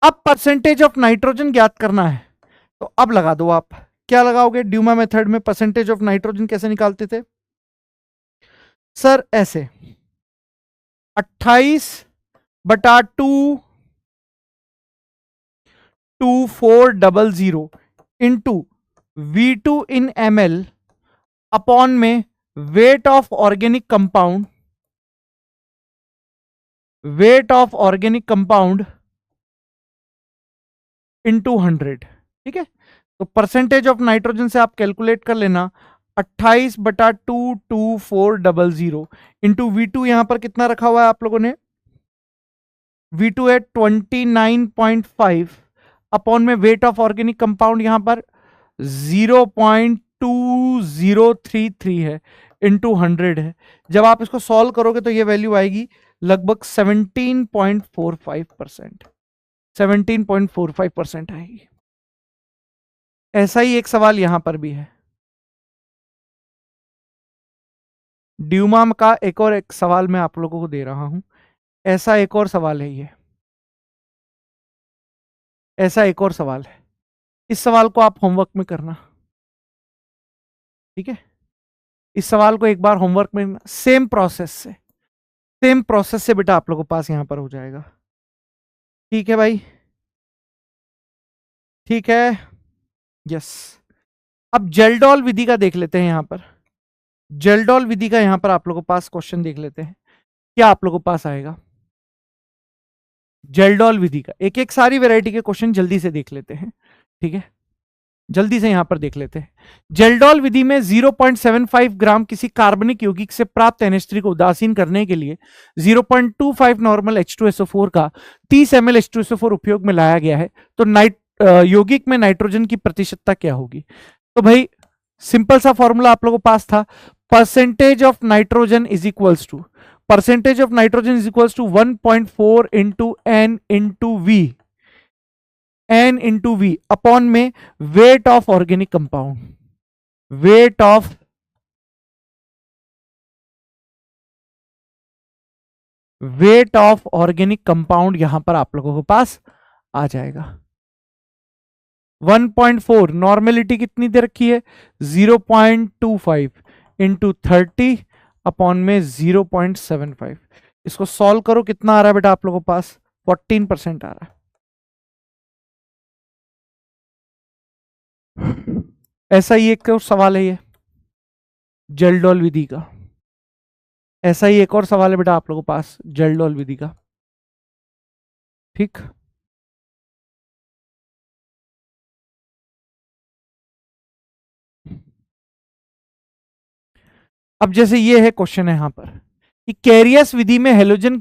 अब परसेंटेज ऑफ नाइट्रोजन ज्ञात करना है, तो अब लगा दो आप, क्या लगाओगे, ड्यूमा मेथड में परसेंटेज ऑफ नाइट्रोजन कैसे निकालते थे सर, ऐसे 28/22400 इंटू V2 इन ml अपॉन में weight of organic compound, weight of organic compound into 100, ठीक है। तो परसेंटेज ऑफ नाइट्रोजन से आप कैलकुलेट कर लेना 28/22400 इंटू V2 यहां पर कितना रखा हुआ है आप लोगों ने, V2 है 29.5 अपॉन में वेट ऑफ ऑर्गेनिक कंपाउंड यहां पर 0.2033 है इंटू 100 है। जब आप इसको सॉल्व करोगे तो ये वैल्यू आएगी लगभग 17.45%, 17.45% आएगी। ऐसा ही एक सवाल यहां पर भी है, ड्यूमाम का एक सवाल मैं आप लोगों को दे रहा हूं। ऐसा एक और सवाल है, ये ऐसा एक और सवाल है, इस सवाल को आप होमवर्क में करना, ठीक है। इस सवाल को एक बार होमवर्क में सेम प्रोसेस से, सेम प्रोसेस से बेटा आप लोगों के पास यहां पर हो जाएगा, ठीक है भाई, ठीक है, यस। अब जेल्डॉल विधि का देख लेते हैं यहां पर, जेल्डॉल विधि का यहां पर आप लोगों के पास क्वेश्चन देख लेते हैं, क्या आप लोगों के पास आएगा। जेल्डॉल विधि का एक एक सारी वैरायटी के क्वेश्चन जल्दी से देख लेते हैं, ठीक है। जल्दी से यहां पर देख लेते हैं। जेल्डोल विधि में 0.75 ग्राम किसी कार्बनिक यौगिक से प्राप्त NH3 को उदासीन करने के लिए 0.25 नॉर्मल H2SO4 का 30 ml H2SO4 उपयोग में लाया गया है। तो यौगिक में नाइट्रोजन की प्रतिशतता क्या होगी? तो भाई सिंपल सा फॉर्मूला आप लोगों को पास था, percentage of nitrogen is equals to 1.4 into N into V, N into V upon में weight of organic compound, weight of organic compound यहां पर आप लोगों के पास आ जाएगा। 1.4 नॉर्मेलिटी कितनी दे रखी है? 0.25 इंटू 30 अपॉन में 0.75। इसको सॉल्व करो, कितना आ रहा है बेटा आप लोगों के पास? 14% आ रहा है। ऐसा ही एक और सवाल है ये जेल्डोल विधि का। ऐसा ही एक और सवाल है बेटा आप लोगों के पास जेल्डोल विधि का। ठीक, अब जैसे ये है क्वेश्चन है यहां पर कि कैरियस विधि में हेलोजन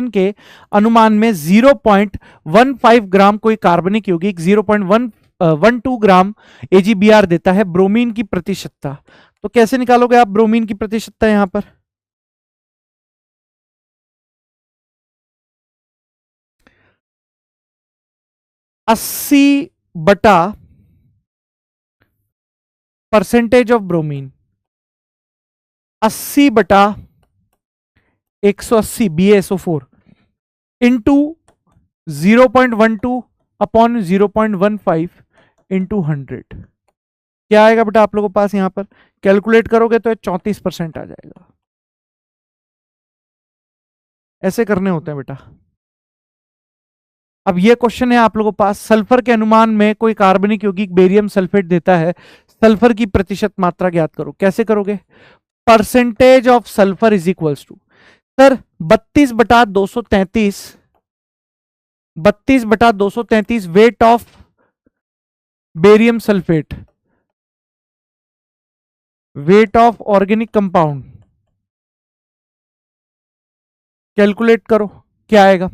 के अनुमान में 0.15 ग्राम कोई कार्बनिक यौगिक 0.12 ग्राम AgBr देता है ब्रोमीन की प्रतिशतता। तो कैसे निकालोगे आप ब्रोमीन की प्रतिशतता? यहां पर 80 बटा परसेंटेज ऑफ ब्रोमीन, 80 बटा 180 BaSO4 इंटू 0.12 अपॉन 0.15 इंटू 100। क्या आएगा बेटा आप लोगों के पास? यहां पर कैलकुलेट करोगे तो 34% आ जाएगा। ऐसे करने होते हैं बेटा। अब ये क्वेश्चन है आप लोगों के पास, सल्फर के अनुमान में कोई कार्बनिक यौगिक बेरियम सल्फेट देता है, सल्फर की प्रतिशत मात्रा ज्ञात करो। कैसे करोगे? Percentage of sulphur is equals to, sir 32/233 weight of barium sulphate, weight of organic compound, calculate करो क्या आएगा।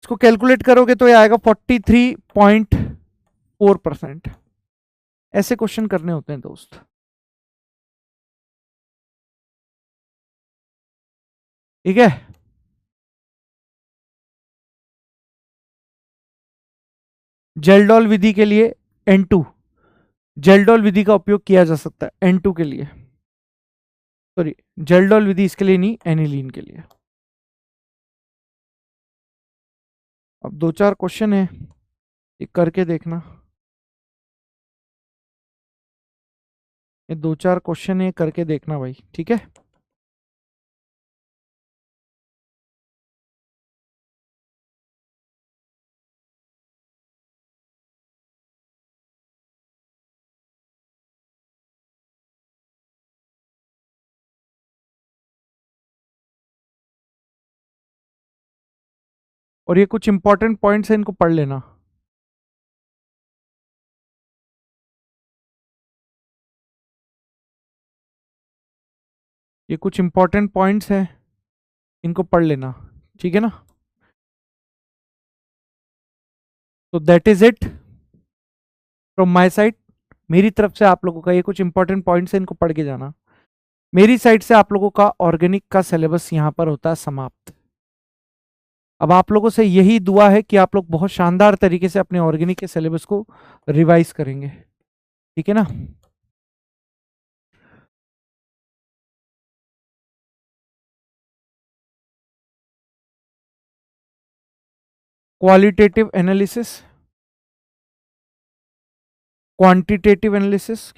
इसको कैलकुलेट करोगे तो ये आएगा 43.4%। ऐसे क्वेश्चन करने होते हैं दोस्त। ठीक है, जेल्डोल विधि के लिए N2, जेल्डोल विधि का उपयोग किया जा सकता है N2 के लिए, सॉरी जेल्डोल विधि इसके लिए नहीं, एनिलीन के लिए। अब दो चार क्वेश्चन है, ये करके देखना। ये दो चार क्वेश्चन है, करके देखना भाई, ठीक है। और ये कुछ इंपॉर्टेंट पॉइंट्स है, इनको पढ़ लेना। ये कुछ इंपॉर्टेंट पॉइंट्स हैं, इनको पढ़ लेना, ठीक है ना। तो that is it from my side. मेरी तरफ से आप लोगों का ये कुछ इंपॉर्टेंट पॉइंट्स है, इनको पढ़ के जाना। मेरी साइड से आप लोगों का ऑर्गेनिक का सिलेबस यहां पर होता है समाप्त। अब आप लोगों से यही दुआ है कि आप लोग बहुत शानदार तरीके से अपने ऑर्गेनिक के सिलेबस को रिवाइज करेंगे, ठीक है ना। Qualitative analysis, quantitative analysis,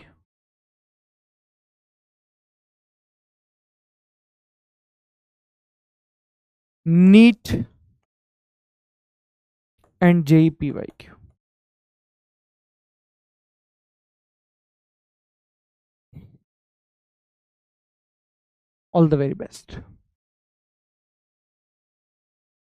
neat and JEE-PYQ। All the very best.